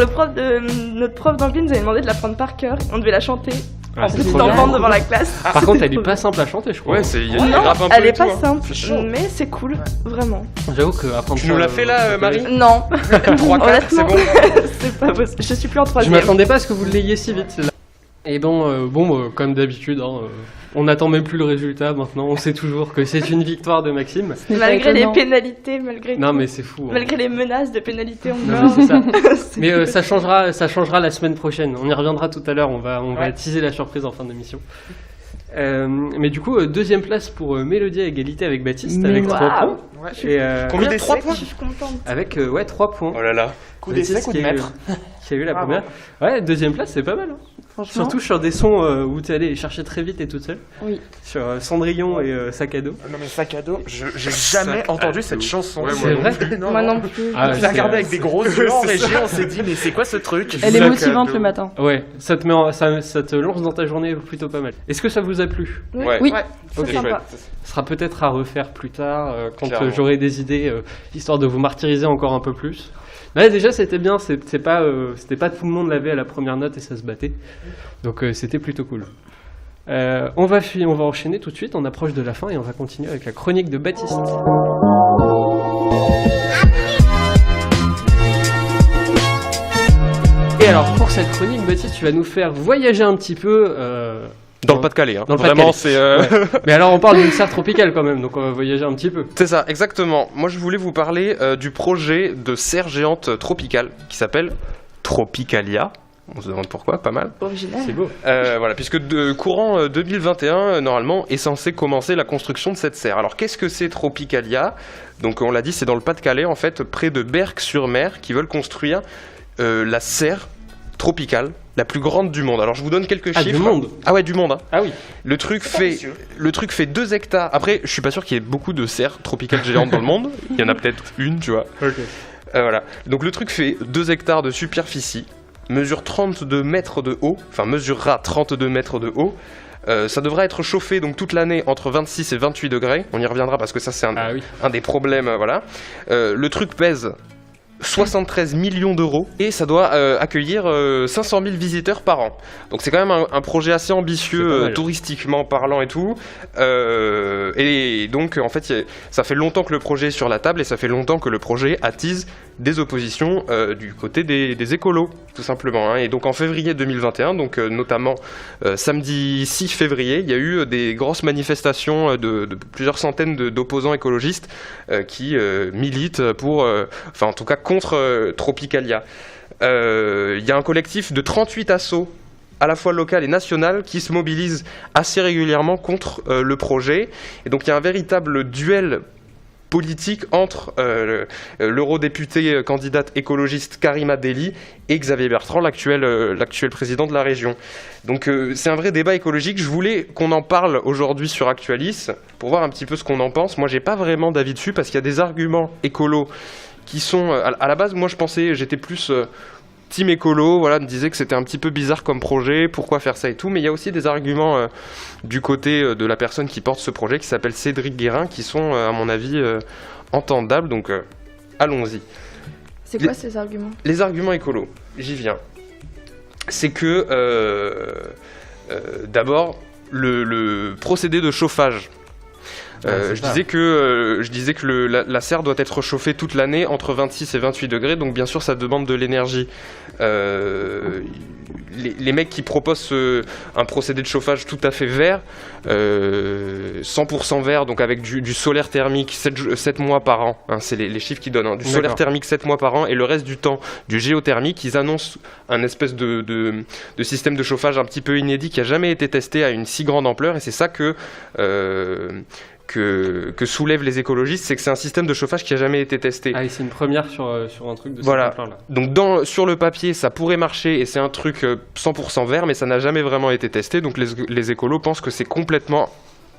notre prof d'anglais nous avait demandé de la prendre par cœur. On devait la chanter Ah, en c'est petit trop bien. enfant devant la classe. Par contre, elle est pas simple à chanter, je crois. Ouais, il Non, rappe un peu elle et est pas tout, hein. simple, C'est chaud. mais c'est cool, vraiment. J'avoue que apprendre Tu ça, nous l'as fait là, Marie Non, 3-4, c'est honnêtement, bon. c'est pas possible. Je suis plus en Je 3ème. m'attendais pas à ce que vous l'ayez si vite. Là. Et bon, comme d'habitude, hein, on n'attend même plus le résultat maintenant. On sait toujours que c'est une victoire de Maxime. Ce n'est pas Malgré les étonnant. pénalités, malgré Non, mais c'est fou. Hein. malgré les menaces de pénalité, on Non, meurt. mais c'est ça. Mais ça changera la semaine prochaine. On y reviendra tout à l'heure. On va Ouais. teaser la surprise en fin d'émission. Mais du coup, deuxième place pour Mélodie à égalité avec Baptiste, avec 3 Waouh. points. Ouais. Et Combien Coup 3 d'essai, points Je suis contente. avec 3 points. Oh là là. Coup d'essai, Baptiste coup de qui a eu- maître. Qui a eu la Bravo. première. Ouais, deuxième place, c'est pas mal. Hein. Franchement. Surtout sur des sons où t'es allé les chercher très vite et toute seule. Oui. Sur Cendrillon et Sac à dos. Non mais sac à dos, j'ai jamais Sac à entendu dos. cette chanson. Ouais, C'est vrai Non, Moi non plus. Ah, On c'est- l'a regardé avec des gros yeux en C'est régie, on s'est dit mais c'est quoi ce truc Elle est Sac à motivante dos. le matin. Ouais, ça te lance dans ta journée plutôt pas mal. Est-ce que ça vous a plu? Ouais. Oui. Ok. C'est sympa. Ce sera peut-être à refaire plus tard quand Clairement. j'aurai des idées, histoire de vous martyriser encore un peu plus. Là déjà c'était bien, c'était pas tout le monde l'avait à la première note et ça se battait. Donc c'était plutôt cool. On va enchaîner tout de suite, on approche de la fin et on va continuer avec la chronique de Baptiste. Et alors pour cette chronique, Baptiste, tu vas nous faire voyager un petit peu. Dans le Pas-de-Calais, hein. Dans le Vraiment, Pas-de-Calais. c'est. Mais alors on parle d'une serre tropicale quand même, donc on va voyager un petit peu. C'est ça, exactement. Moi, je voulais vous parler du projet de serre géante tropicale qui s'appelle Tropicalia. On se demande pourquoi, pas mal. Original. C'est beau. Voilà, puisque courant 2021, normalement, est censé commencer la construction de cette serre. Alors, qu'est-ce que c'est Tropicalia ? Donc, on l'a dit, c'est dans le Pas-de-Calais, en fait, près de Berck-sur-Mer, qui veulent construire la serre tropicale la plus grande du monde. Alors, je vous donne quelques chiffres. Du monde. Ah ouais, du monde. Hein. Ah oui. Le truc fait 2 hectares. Après, je suis pas sûr qu'il y ait beaucoup de serres tropicales géantes dans le monde. Il y en a peut-être une, tu vois. Ok. Voilà. Donc, le truc fait 2 hectares de superficie, mesure 32 mètres de haut, enfin mesurera 32 mètres de haut. Ça devra être chauffé donc toute l'année entre 26 et 28 degrés. On y reviendra parce que ça c'est un des problèmes. Voilà. Le truc pèse 73 millions d'euros et ça doit accueillir 500 000 visiteurs par an. Donc c'est quand même un projet assez ambitieux touristiquement parlant et tout. Et donc en fait ça fait longtemps que le projet est sur la table et ça fait longtemps que le projet attise des oppositions du côté des écolos tout simplement. Hein. Et donc en février 2021, donc notamment samedi 6 février, il y a eu des grosses manifestations de plusieurs centaines d'opposants écologistes qui militent pour, enfin en tout cas contre Tropicalia. Il y a un collectif de 38 assos à la fois local et national qui se mobilisent assez régulièrement contre le projet. Et donc il y a un véritable duel politique entre l'eurodéputée candidate écologiste Karima Delli et Xavier Bertrand, l'actuel président de la région. Donc c'est un vrai débat écologique. Je voulais qu'on en parle aujourd'hui sur Actualis pour voir un petit peu ce qu'on en pense. Moi, j'ai pas vraiment d'avis dessus parce qu'il y a des arguments écolos qui sont... à la base, moi, j'étais plus... Team écolo, voilà, me disait que c'était un petit peu bizarre comme projet, pourquoi faire ça et tout, mais il y a aussi des arguments du côté de la personne qui porte ce projet, qui s'appelle Cédric Guérin, qui sont, à mon avis, entendables, donc allons-y. C'est quoi ces arguments ? Les arguments écolos, j'y viens. C'est que, d'abord, le procédé de chauffage. Je disais que la serre doit être chauffée toute l'année entre 26 et 28 degrés, donc bien sûr ça demande de l'énergie. Les mecs qui proposent un procédé de chauffage tout à fait vert, 100% vert, donc avec du solaire thermique 7 mois par an, hein, c'est les chiffres qu'ils donnent, hein, du solaire thermique 7 mois par an et le reste du temps du géothermique. Ils annoncent un espèce de système de chauffage un petit peu inédit qui n'a jamais été testé à une si grande ampleur, et c'est ça que soulèvent les écologistes, c'est que c'est un système de chauffage qui n'a jamais été testé. Ah, et c'est une première sur un truc de voilà. cette ampleur-là. Donc sur le papier, ça pourrait marcher et c'est un truc 100% vert, mais ça n'a jamais vraiment été testé. Donc les écolos pensent que c'est complètement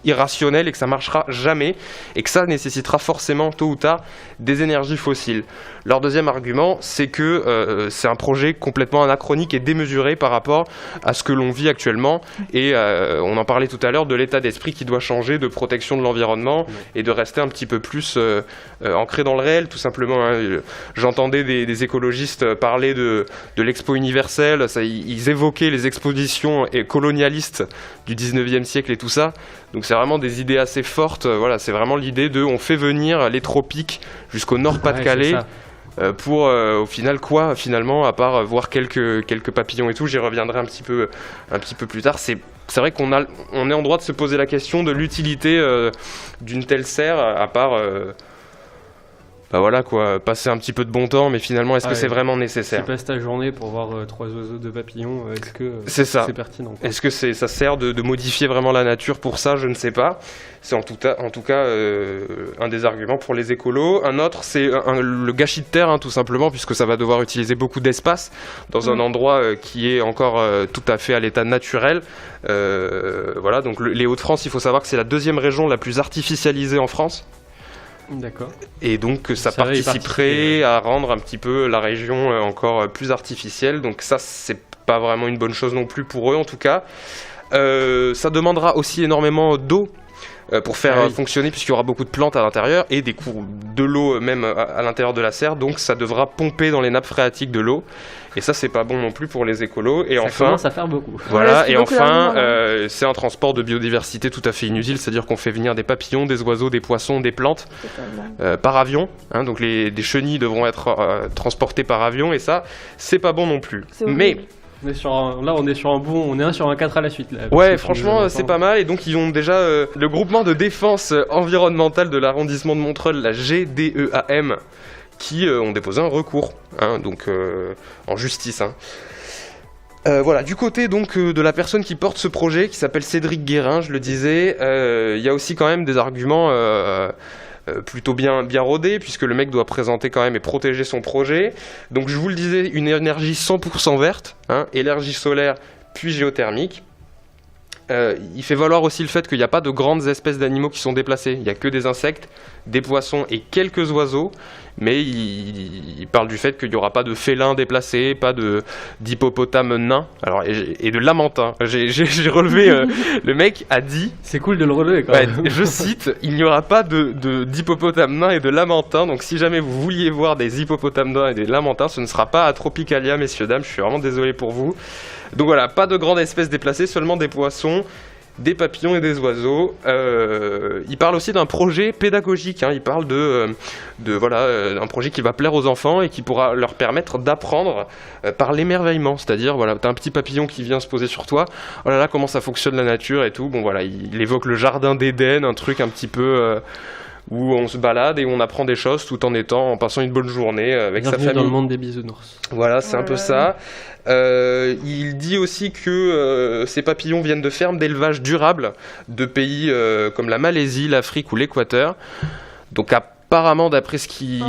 irrationnel et que ça marchera jamais et que ça nécessitera forcément tôt ou tard des énergies fossiles. Leur deuxième argument, c'est que c'est un projet complètement anachronique et démesuré par rapport à ce que l'on vit actuellement et on en parlait tout à l'heure de l'état d'esprit qui doit changer, de protection de l'environnement et de rester un petit peu plus ancré dans le réel tout simplement. Hein. J'entendais des écologistes parler de l'expo universelle, ils évoquaient les expositions colonialistes du 19e siècle et tout ça. Donc c'est vraiment des idées assez fortes. Voilà, c'est vraiment l'idée de on fait venir les tropiques jusqu'au nord Pas-de-Calais pour au final quoi finalement à part voir quelques papillons et tout. J'y reviendrai un petit peu plus tard. C'est vrai qu'on est en droit de se poser la question de l'utilité d'une telle serre à part bah voilà quoi, passer un petit peu de bon temps, mais finalement est-ce que c'est vraiment nécessaire ? Tu passes ta journée pour voir 3 oiseaux, 2 papillons, est-ce que c'est pertinent quoi ? Est-ce que ça sert de modifier vraiment la nature pour ça ? Je ne sais pas. C'est en tout cas un des arguments pour les écolos. Un autre, c'est le gâchis de terre, hein, tout simplement, puisque ça va devoir utiliser beaucoup d'espace dans un endroit qui est encore tout à fait à l'état naturel. Voilà, donc les Hauts-de-France, il faut savoir que c'est la 2e région la plus artificialisée en France. D'accord. Et donc ça participerait à rendre un petit peu la région encore plus artificielle. Donc ça, c'est pas vraiment une bonne chose non plus pour eux en tout cas. Ça demandera aussi énormément d'eau pour faire fonctionner, puisqu'il y aura beaucoup de plantes à l'intérieur et des cours de l'eau même à l'intérieur de la serre. Donc ça devra pomper dans les nappes phréatiques de l'eau. Et ça, c'est pas bon non plus pour les écolos. Et ça enfin, commence à faire beaucoup. Voilà, et enfin, c'est un transport de biodiversité tout à fait inutile, c'est-à-dire qu'on fait venir des papillons, des oiseaux, des poissons, des plantes par avion. Hein, donc des chenilles devront être transportées par avion, et ça, c'est pas bon non plus. Mais on est sur un 4 à la suite. Là, ouais, franchement, c'est pas mal. Et donc, ils ont déjà le groupement de défense environnementale de l'arrondissement de Montreuil, la Voilà, du côté donc de la personne qui porte ce projet, qui s'appelle Cédric Guérin, je le disais, il y a aussi quand même des arguments plutôt bien rodés, puisque le mec doit présenter quand même et protéger son projet. Donc je vous le disais, une énergie 100% verte, énergie solaire puis géothermique. Il fait valoir aussi le fait qu'il n'y a pas de grandes espèces d'animaux qui sont déplacés. Il n'y a que des insectes, des poissons et quelques oiseaux. Mais il parle du fait qu'il n'y aura pas de félins déplacés, pas d'hippopotames nains et de lamantins. J'ai relevé, le mec a dit... C'est cool de le relever quand même. Je cite, il n'y aura pas d'hippopotames nains et de lamantins. Donc si jamais vous vouliez voir des hippopotames nains et des lamantins, ce ne sera pas à Tropicalia, messieurs, dames. Je suis vraiment désolé pour vous. Donc voilà, pas de grandes espèces déplacées, seulement des poissons, des papillons et des oiseaux. Il parle aussi d'un projet pédagogique. Il parle un projet qui va plaire aux enfants et qui pourra leur permettre d'apprendre par l'émerveillement. C'est-à-dire, voilà, t'as un petit papillon qui vient se poser sur toi. Oh là là, comment ça fonctionne la nature et tout. Bon voilà, il évoque le jardin d'Éden, un truc un petit peu où on se balade et on apprend des choses tout en passant une bonne journée avec sa famille. Dans le monde des bisounours. Voilà, c'est un peu ça. Il dit aussi que ces papillons viennent de fermes d'élevage durable de pays comme la Malaisie, l'Afrique ou l'Équateur. Donc apparemment, d'après ce qu'il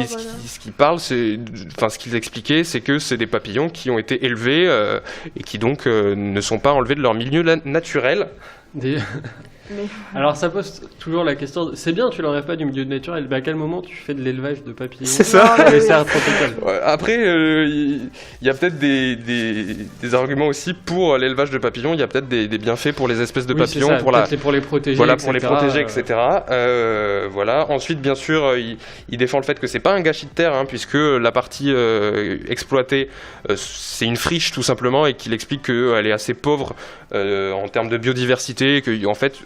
parle, ce qu'ils expliquaient, c'est que c'est des papillons qui ont été élevés et qui donc ne sont pas enlevés de leur milieu naturel. Alors ça pose toujours la question, c'est bien tu l'enlèves pas du milieu naturel, mais à quel moment tu fais de l'élevage de papillons? C'est ça. Dans les serres tropicales. Après, il y a peut-être des arguments aussi pour l'élevage de papillons, il y a peut-être des bienfaits pour les espèces de papillons, ça, pour les protéger, voilà, etc. pour les protéger, etc. Voilà. Ensuite, bien sûr, il défend le fait que c'est pas un gâchis de terre, puisque la partie exploitée, c'est une friche tout simplement, et qu'il explique qu'elle est assez pauvre en termes de biodiversité, qu'en fait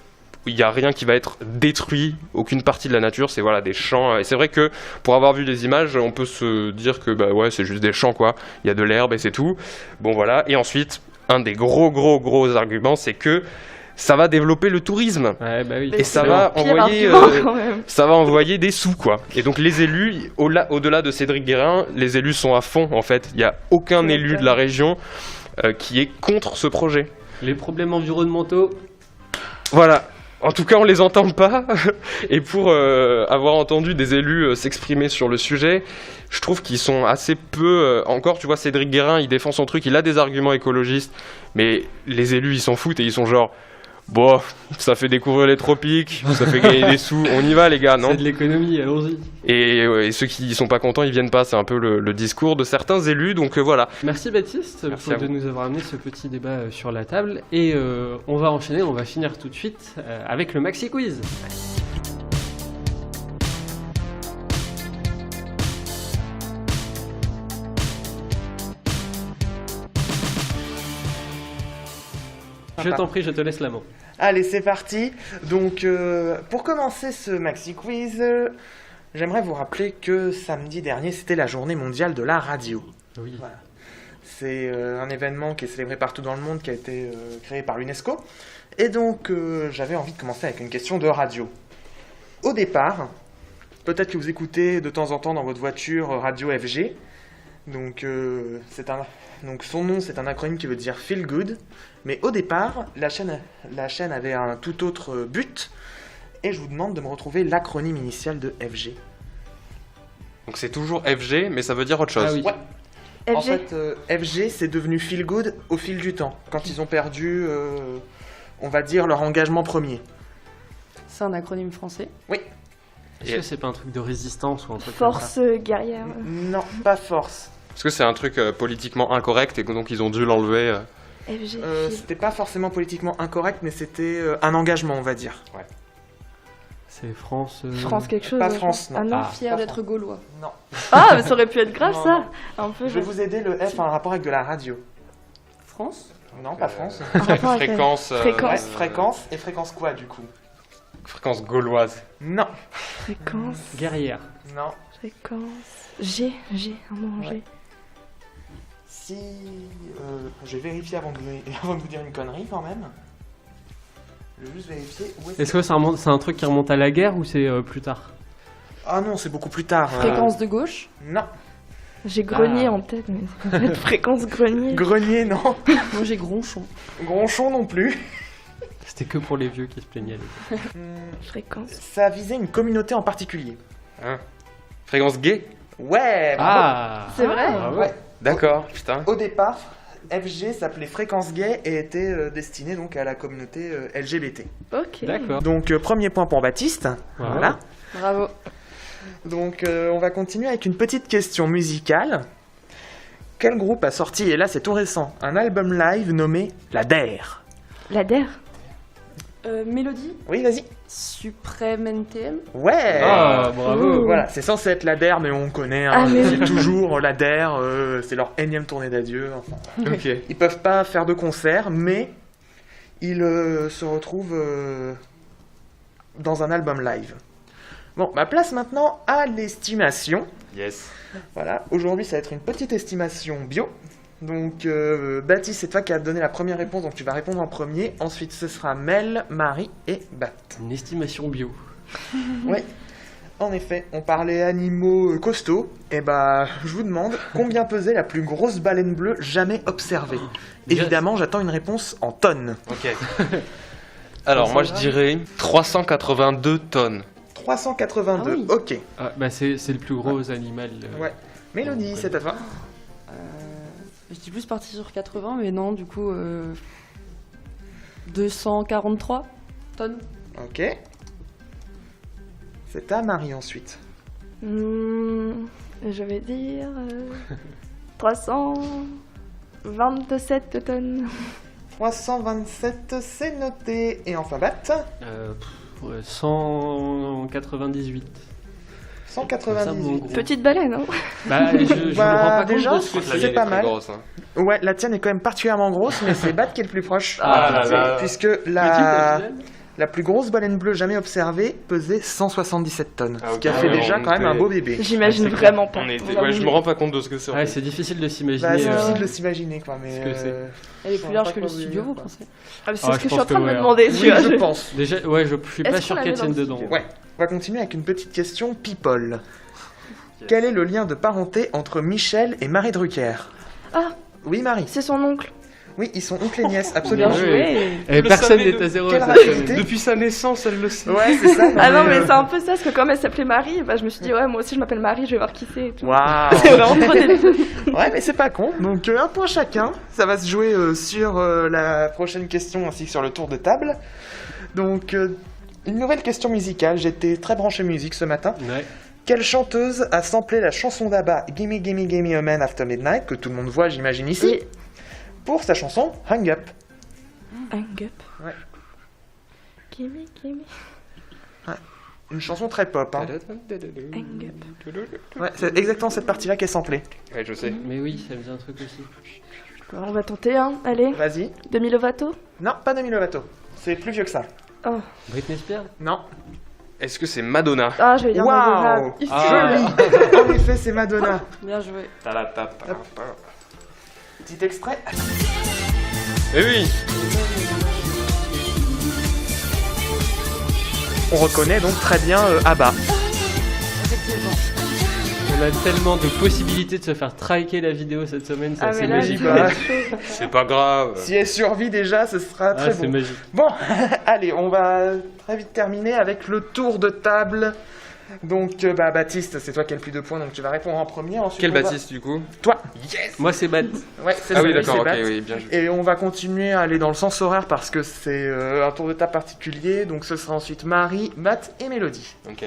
il n'y a rien qui va être détruit, aucune partie de la nature, c'est voilà, des champs. Et c'est vrai que pour avoir vu des images, on peut se dire que c'est juste des champs, quoi. Il y a de l'herbe et c'est tout. Bon voilà. Et ensuite, un des gros arguments, c'est que ça va développer le tourisme. Ouais, oui. Et ça va envoyer des sous, quoi. Et donc les élus, au-delà de Cédric Guérin, les élus sont à fond, en fait. Il n'y a aucun élu de la région qui est contre ce projet. Les problèmes environnementaux... Voilà. En tout cas, on les entend pas. Et pour avoir entendu des élus s'exprimer sur le sujet, je trouve qu'ils sont assez peu... encore, tu vois, Cédric Guérin, il défend son truc, il a des arguments écologistes, mais les élus, ils s'en foutent et ils sont genre... Bon, ça fait découvrir les tropiques, ça fait gagner des sous, on y va les gars, non? C'est de l'économie, allons-y. Et ceux qui sont pas contents, ils viennent pas, c'est un peu le discours de certains élus, donc voilà. Merci Baptiste de nous avoir amené ce petit débat sur la table. Et on va enchaîner, on va finir tout de suite avec le Maxi Quiz. Je t'en prie, je te laisse la main. Allez, c'est parti. Donc, pour commencer ce Maxi Quiz, j'aimerais vous rappeler que samedi dernier, c'était la journée mondiale de la radio. Oui. Voilà. C'est un événement qui est célébré partout dans le monde, qui a été créé par l'UNESCO. Et donc, j'avais envie de commencer avec une question de radio. Au départ, peut-être que vous écoutez de temps en temps dans votre voiture Radio FG. Donc, donc son nom, c'est un acronyme qui veut dire Feel Good. Mais au départ, la chaîne avait un tout autre but. Et je vous demande de me retrouver l'acronyme initial de FG. Donc c'est toujours FG, mais ça veut dire autre chose. Ah oui. Ouais. En fait, FG, c'est devenu Feel Good au fil du temps. Quand ils ont perdu, on va dire, leur engagement premier. C'est un acronyme français? Oui. Est-ce que c'est pas un truc de résistance ou un truc Force comme ça guerrière. Non, pas force. Parce que c'est un truc politiquement incorrect et que donc ils ont dû l'enlever. FG. C'était pas forcément politiquement incorrect, mais c'était un engagement, on va dire. Ouais. C'est France... France quelque chose. Pas je France, pense. non. Ah non. Fier pas d'être France. gaulois. Non. Ah, mais ça aurait pu être grave Non, ça. Un peu. Je vais vous aider, le F a un rapport avec de la radio. France? Non, pas France. rapport avec Fréquence. Fréquence. Ouais, fréquence. Et fréquence quoi, du coup? Fréquence gauloise. Non. Fréquence. Guerrière. Non. Fréquence. G, un mot en G. Ouais. Si... je vais vérifier avant de vous dire une connerie, quand même. Je vais juste vérifier où est-ce... Est-ce que c'est un truc qui remonte à la guerre ou c'est plus tard? Ah non, c'est beaucoup plus tard. Fréquence de gauche? Non. J'ai grenier Ah. en tête, mais c'est pas de fréquence grenier. Grenier, non. Moi j'ai Gronchon. Gronchon non plus. C'était que pour les vieux qui se plaignaient. Fréquence. Ça visait une communauté en particulier. Hein. Fréquence gay. Ouais, bravo. Ah C'est vrai bravo. Ouais. D'accord, putain. Au départ, FG s'appelait Fréquence Gay et était destiné donc à la communauté LGBT. Ok. D'accord. Donc premier point pour Baptiste. Bravo. Voilà. Bravo. Donc on va continuer avec une petite question musicale. Quel groupe a sorti, et là c'est tout récent, un album live nommé La DER? La DER. Mélodie. Oui, vas-y. Suprême NTM. Ouais. Ah, bravo. Voilà, c'est censé être la DER, mais on connaît, hein, Ah, mais c'est oui. toujours la DER, c'est leur énième tournée d'adieu. Enfin, Ok. ils peuvent pas faire de concert, mais ils se retrouvent dans un album live. Bon, ma place maintenant à l'estimation. Yes. Voilà, aujourd'hui ça va être une petite estimation bio. Donc Baptiste, c'est toi qui as donné la première réponse, donc tu vas répondre en premier. Ensuite ce sera Mel, Marie et Bat. Une estimation bio. Ouais. En effet, on parlait animaux costauds. Et bah, je vous demande combien pesait la plus grosse baleine bleue jamais observée. Évidemment, j'attends une réponse en tonnes. Ok. Alors, moi je dirais 382 tonnes. 382, Ah oui. ok. Ah, bah c'est le plus gros animal. Ouais. Mélodie, c'est à toi. Je dis plus parti sur 80, mais non, du coup 243 tonnes. Ok. C'est à Marie ensuite. Je vais dire 327 tonnes. 327, c'est noté. Et enfin, Bat. 198. Ça, mon 198. gros. Petite baleine, hein. Bah, je me Bah, rends pas déjà, compte de ce que c'est c'est. pas mal. Grosse, hein. Ouais, la tienne est quand même particulièrement grosse, mais c'est Bat qui est le plus proche. Ah là là. Puisque Petite, la... au final. La plus grosse baleine bleue jamais observée pesait 177 tonnes, Ah, ce ok. qui a fait Ouais, déjà on quand même un était- beau bébé. J'imagine Ah, c'est vraiment pas. Ouais, je me rends pas compte de ce que c'est. en Ouais, fait. c'est difficile de s'imaginer. Bah, c'est difficile euh, de s'imaginer quoi, mais. ce que c'est. Elle est je plus saurais large pas que le quoi vous studio, dire, vous quoi. pensez? Ah, mais c'est Ah, ce je que je suis pense en train de que me ouais, demander. Oui, tu vois. je pense. Déjà, ouais, je suis Est-ce pas qu'on sûr la qu'elle met dans tienne le dedans. studio Ouais, on va continuer avec une petite question people. Quel est le lien de parenté entre Michel et Marie Drucker? Ah, Oui, Marie. c'est son oncle. Oui, ils sont oncle et nièce, absolument. Bien Ouais. joué. Et le personne savais n'est à zéro. Quelle cette rapidité. semaine. Depuis sa naissance, elle le sait. Ouais, c'est ça. Ah non, mais c'est un peu ça, parce que comme elle s'appelait Marie, bah, je me suis dit, ouais, moi aussi je m'appelle Marie, je vais voir qui c'est et tout. Waouh. C'est vraiment trop délire. Ouais, mais c'est pas con. Donc un point chacun. Ça va se jouer sur la prochaine question ainsi que sur le tour de table. Donc une nouvelle question musicale. J'étais très branché musique ce matin. Ouais. Quelle chanteuse a samplé la chanson d'Abba Gimme Gimme Gimme a Man After Midnight, que tout le monde voit j'imagine ici, Et pour sa chanson Hang Up? Hang Up. Ouais. Gimme, gimme. Une chanson très pop. Hein. Hang Up. Ouais, c'est exactement cette partie-là qui est samplée. Ouais, je sais. Mais oui, ça me dit un truc aussi. Bon, on va tenter, hein. Allez, Vas-y. Demi Lovato. Non, pas Demi Lovato. C'est plus vieux que ça. Oh. Britney Spears. Non. Est-ce que c'est Madonna? Ah, je vais dire Madonna. Waouh. Ah. Joli. En effet, c'est Madonna. Bien joué. Petit extrait. Eh oui. On reconnaît donc très bien Abba. Effectivement. On a tellement de possibilités de se faire triker la vidéo cette semaine, c'est Ah, assez mais là, magique. bah. C'est pas grave. Si elle survit déjà, ce sera Ah, très c'est bon. magique. Bon, allez, on va très vite terminer avec le tour de table. Donc, bah, Baptiste, c'est toi qui as le plus de points, donc tu vas répondre en premier. Ensuite, Quel on va- Baptiste du coup? Toi. Yes. Moi, c'est Bat. Ouais, c'est Ah ça, oui, c'est d'accord, ok, Bat. oui, bien joué. Et on va continuer à aller dans le sens horaire parce que c'est un tour de table particulier. Donc, ce sera ensuite Marie, Matt et Mélodie. Ok.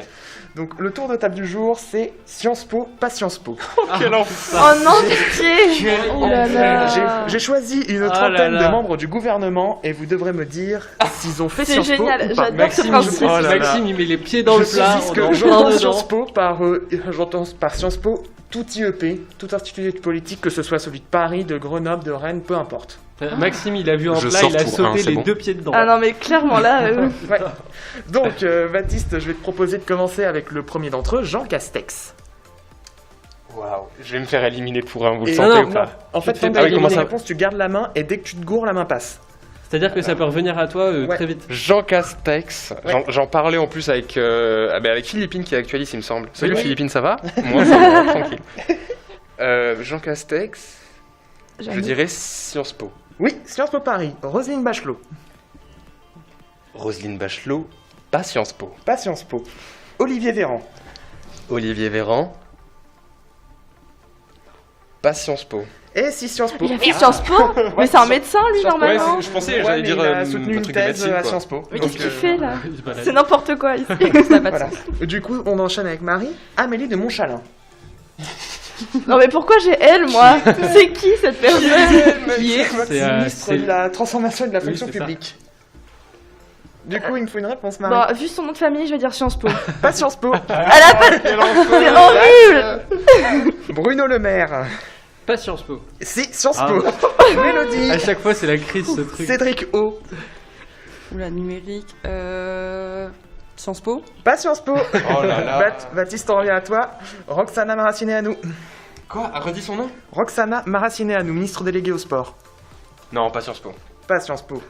Donc, le tour de table du jour, c'est Sciences Po, pas Sciences Po. Quel enfer. Oh non, pitié. Oh là là. J'ai choisi une Ah trentaine là là. de membres du gouvernement et vous devrez me dire s'ils ont fait C'est Sciences Po génial, ou pas. j'adore ce principe. Oh là là. Maxime, il met les pieds dans Je le sais plat. juste on que est en j'entends plein Sciences dedans. Po j'entends par Sciences Po tout IEP, tout institut politique, que ce soit celui de Paris, de Grenoble, de Rennes, peu importe. Maxime, il a vu en Je plat, sors il a pour sauté un, c'est les bon. deux pieds dedans. Ah non, mais clairement là. Ouais. Donc, Baptiste, je vais te proposer de commencer avec le premier d'entre eux, Jean Castex. Waouh. Je vais me faire éliminer pour un, vous le Et- sentez non, ou pas? En fait, te fais quand pas tu as éliminer. une réponse, tu gardes la main et dès que tu te gourres, la main passe. C'est-à-dire que ça peut revenir à toi Ouais. très vite. Jean Castex, Ouais. j'en parlais en plus avec, avec Philippine qui est actualiste il me semble. Salut Oui. Philippine, ça va? Moi ça va, tranquille. Jean Castex, je Jamais. dirais Sciences Po. Oui, Sciences Po Paris, Roselyne Bachelot. Roselyne Bachelot, pas Sciences Po. Pas Sciences Po. Olivier Véran. Olivier Véran, pas Sciences Po. Et si Sciences Po. Il a fait Sciences Po. Mais c'est un médecin, lui, Sciences Po, normalement. je pensais, Ouais, j'allais mais dire il a un soutenu une truc de thèse médecine, à quoi. Sciences Po. Mais Donc, qu'est-ce qu'il fait, là Il se balade. C'est n'importe quoi, ici. Ça n'a pas de Voilà. sens. Du coup, on enchaîne avec Marie. Amélie de Montchalin. Non, mais pourquoi j'ai elle, moi? C'est qui, cette personne? Qui est C'est Ministre de la transformation et de la Oui, fonction c'est ça. publique. Du coup, il me faut une réponse, Marie. Bon, vu son nom de famille, je vais dire Sciences Po. Pas Sciences Po. Elle a pas... C'est horrible. Bruno Le Maire. Pas Sciences Po. Si, Sciences Ah. Po. Mélodie. À chaque fois, c'est la crise, ce truc. Cédric O. Oula, numérique. Sciences Po. Pas Sciences Po. Oh là là. Baptiste, on revient à toi. Roxana Maracineanu. Quoi? Redis son nom? Roxana Maracineanu, ministre déléguée au sport. Non, pas Sciences Po. Pas Sciences Po.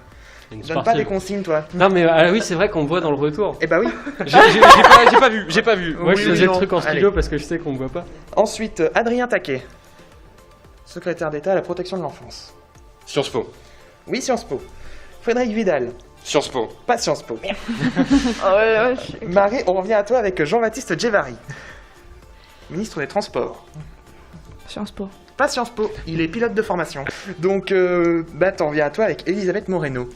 Une Donne pas sportive. des consignes, toi. Non, mais oui, c'est vrai qu'on me voit dans le retour. Eh bah oui. J'ai pas vu. Moi, je Oui, faisais le non. truc en studio Allez. parce que je sais qu'on me voit pas. Ensuite, Adrien Taquet. Secrétaire d'État à la protection de l'enfance. Sciences Po. Oui, Sciences Po. Frédéric Vidal. Sciences Po. Pas Sciences Po. Ah ouais. Marie, on revient à toi avec Jean-Baptiste Djevari. Ministre des Transports. Sciences Po. Pas Sciences Po, il est pilote de formation. Donc, on revient à toi avec Elisabeth Moreno.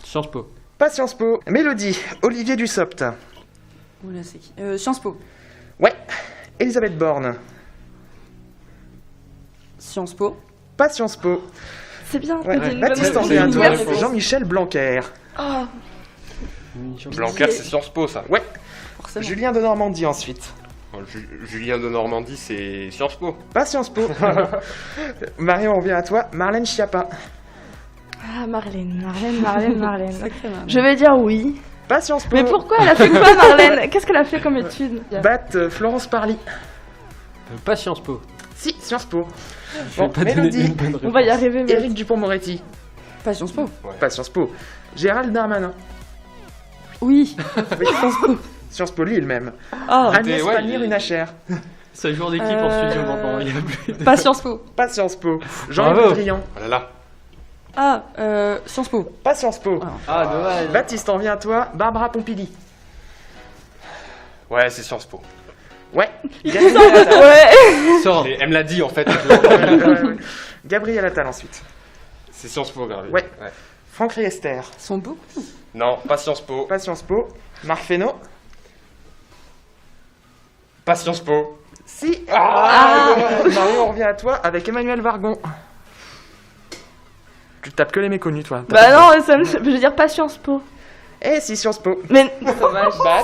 Sciences Po. Pas Sciences Po. Mélodie, Olivier Dussopt. Oula, c'est qui? Sciences Po. Ouais. Elisabeth Borne. Sciences Po. Pas Sciences Po. C'est bien. Ouais. t'as dit une Baptiste, bonne on revient à réponse. toi. Merci. Jean-Michel Blanquer. Oh, Blanquer, c'est Sciences Po, ça. Ouais. Forcément. Julien de Normandie ensuite. Julien de Normandie, c'est Sciences Po. Pas Sciences Po. Marie, on revient à toi. Marlène Schiappa. Ah, Marlène. Sacré Marlène. Je vais dire oui. Pas Sciences Po. Mais pourquoi elle a fait quoi, Marlène? Qu'est-ce qu'elle a fait comme étude? Florence Parly. Pas Sciences Po. Si, Sciences Po. Je vais Bon, pas donner Mélodie. une bonne réponse. On va y arriver, mais... Éric Dupond-Moretti. Pas Sciences Po. Pas Sciences Po. Gérald Darmanin. Oui. Sciences Po lui-même. Oh. Agnès ouais, Pannier-Runacher. C'est le jour d'équipe en studio maintenant. Il y a plus de- Pas Sciences Po. Pas Sciences Po. Jean-Yves Bravo. Le Drian. Oh là là. Ah, Sciences Po. Pas Sciences Po. Ah, dommage. Baptiste, on revient à toi. Barbara Pompili. Ouais, c'est Sciences Po. Ouais. Gabriel Attal. Ouais. Sors. Elle me l'a dit en fait. Gabriel Attal ensuite. C'est Sciences Po, Garvey. Ouais. Franck Riester. Ils sont beaux. Non, pas Sciences Po. Pas Sciences Po. Marc Fesneau. Pas Sciences Po. Si. Marie, on revient à toi avec Emmanuel Vargon. Tu tapes que les méconnus, toi. Bah non, ça me... je veux dire pas Sciences Po. Eh si, Sciences Po. Mais... Bat.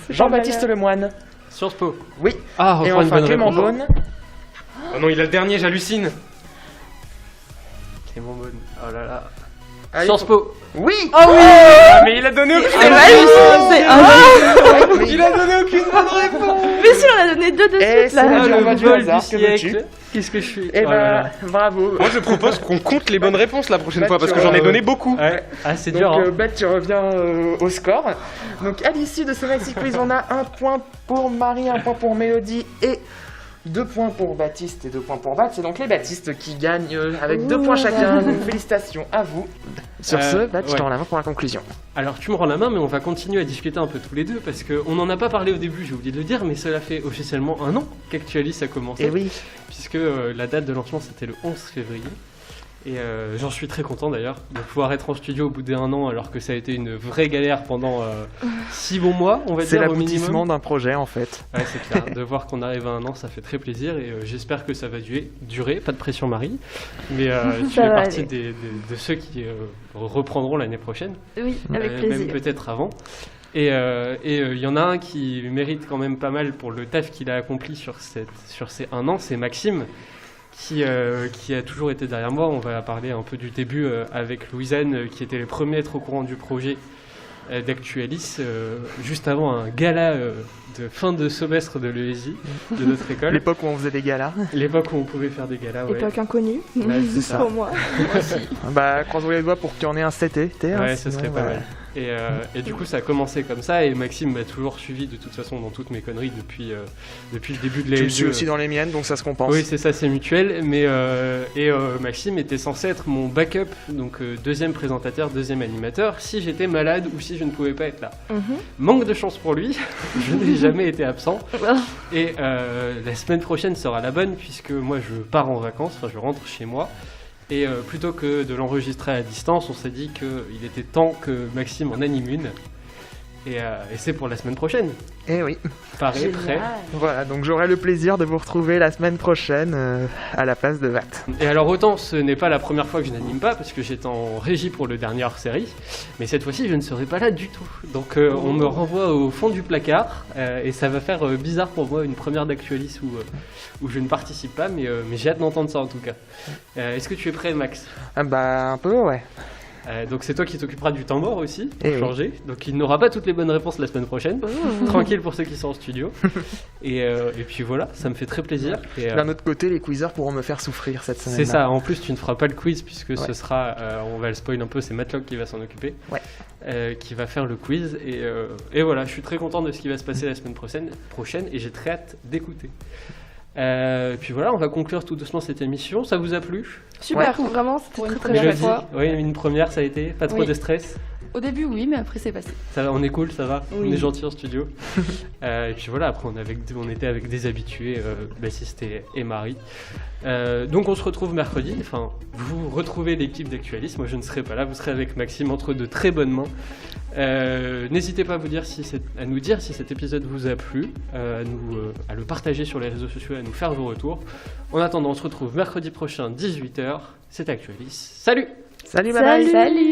Jean-Baptiste Lemoyne. Sciences Po. Oui. Ah, Et enfin une enfin bonne Clément réponse. Beaune. Oh non, il a le dernier, j'hallucine. Clément Beaune. Oh là là. Allez, Sciences Po. Oui. Oh oui. Ah, mais il a donné aucune C'est magnifique, c'est un... Il a donné aucune bonne réponse. Mais si, on a donné deux de Eh, suite, là. c'est Ah, on va le du vol hasard, du que veux-tu? siècle. Qu'est-ce que je suis? Eh Oh là ben, bravo. Moi, je propose qu'on compte les bonnes réponses la prochaine Bah, fois parce tu que j'en ai vois, donné beaucoup. là. Ouais. Ah, c'est Donc, dur. Hein. Beth, tu reviens au score. Donc, à l'issue de ce Maxi Quiz, on a 1 point pour Marie, 1 point pour Mélodie et 2 points pour Baptiste et 2 points pour Bat. C'est donc les Baptistes qui gagnent avec 2 points chacun. Donc, félicitations à vous. Sur ce, Bat, je ouais. te rends la main pour la conclusion. Alors tu me rends la main, mais on va continuer à discuter un peu tous les deux parce qu'on n'en a pas parlé au début, j'ai oublié de le dire, mais cela fait officiellement 1 an qu'Actualis a commencé. Et oui. Puisque la date de lancement c'était le 11 février. Et j'en suis très content d'ailleurs de pouvoir être en studio au bout d'1 an alors que ça a été une vraie galère pendant 6 bons mois, on va C'est dire au l'aboutissement minimum. d'un projet en fait. Ouais, c'est clair. De voir qu'on arrive à 1 an, ça fait très plaisir et j'espère que ça va durer. Pas de pression, Marie, mais tu Ça fais va partie aller. de ceux qui reprendront l'année prochaine. Oui, avec Même plaisir. peut-être avant. Et il y en a un qui mérite quand même pas mal pour le taf qu'il a accompli sur ces 1 an, c'est Maxime, qui a toujours été derrière moi. On va parler un peu du début avec Louisanne, qui était les premiers à être au courant du projet d'Actualis, juste avant un gala de fin de semestre de l'ESI, de notre école. L'époque où on faisait des galas. L'époque où on pouvait faire des galas, ouais. Époque inconnue. Ouais, c'est ça. Pour moi. Bah, croisons les doigts pour qu'il y en ait un cet été. hein, Ouais, ça sinon, serait pas ouais. mal. Et du coup, ça a commencé comme ça. Et Maxime m'a toujours suivi de toute façon dans toutes mes conneries depuis le début de Tu les me suis aussi dans les miennes, donc ça se compense. Oui, c'est ça, c'est mutuel. Mais Maxime était censé être mon backup, donc deuxième présentateur, deuxième animateur, si j'étais malade ou si je ne pouvais pas être là. Manque de chance pour lui, je n'ai jamais été absent. Et la semaine prochaine sera la bonne, puisque moi je pars en vacances, enfin je rentre chez moi. Et plutôt que de l'enregistrer à distance, on s'est dit qu'il était temps que Maxime en anime une. Et c'est pour la semaine prochaine. Eh oui. Pareil, prêt. Voilà, donc j'aurai le plaisir de vous retrouver la semaine prochaine à la place de Watt. Et alors autant ce n'est pas la première fois que je n'anime pas, parce que j'étais en régie pour le dernier hors-série, mais cette fois-ci je ne serai pas là du tout. Donc on me renvoie au fond du placard, et ça va faire bizarre pour moi, une première d'Actualis où je ne participe pas, mais j'ai hâte d'entendre ça en tout cas. Est-ce que tu es prêt, Max ? Ah bah un peu, ouais. Donc c'est toi qui t'occuperas du temps mort aussi, pour Eh oui. changer. Donc il n'aura pas toutes les bonnes réponses la semaine prochaine. Tranquille pour ceux qui sont en studio. et puis voilà, ça me fait très plaisir. Et, D'un autre côté, les quizers pourront me faire souffrir cette semaine. c'est ça, en plus tu ne feras pas le quiz puisque ce Ouais. sera, on va le spoil un peu, c'est Matlock qui va s'en occuper, qui va faire le quiz. Et voilà, je suis très content de ce qui va se passer la semaine prochaine et j'ai très hâte d'écouter. Puis voilà, on va conclure tout doucement cette émission. Ça vous a plu ? Super, vraiment, c'était très très bien. Mélodie, oui, une première, ça a été. Pas trop Oui. de stress. Au début, oui, mais après, c'est passé. Ça va, on est cool, ça va. Oui. On est gentil en studio. Et puis voilà, après on était avec des habitués, bassiste et Marie. Donc on se retrouve mercredi. Enfin, vous retrouvez l'équipe d'Actualis. Moi je ne serai pas là. Vous serez avec Maxime entre de très bonnes mains. N'hésitez pas à nous dire si cet épisode vous a plu, à le partager sur les réseaux sociaux, à nous faire vos retours. En attendant, on se retrouve mercredi prochain 18h. C'est Actualis. Salut. Salut, bye bye. Salut.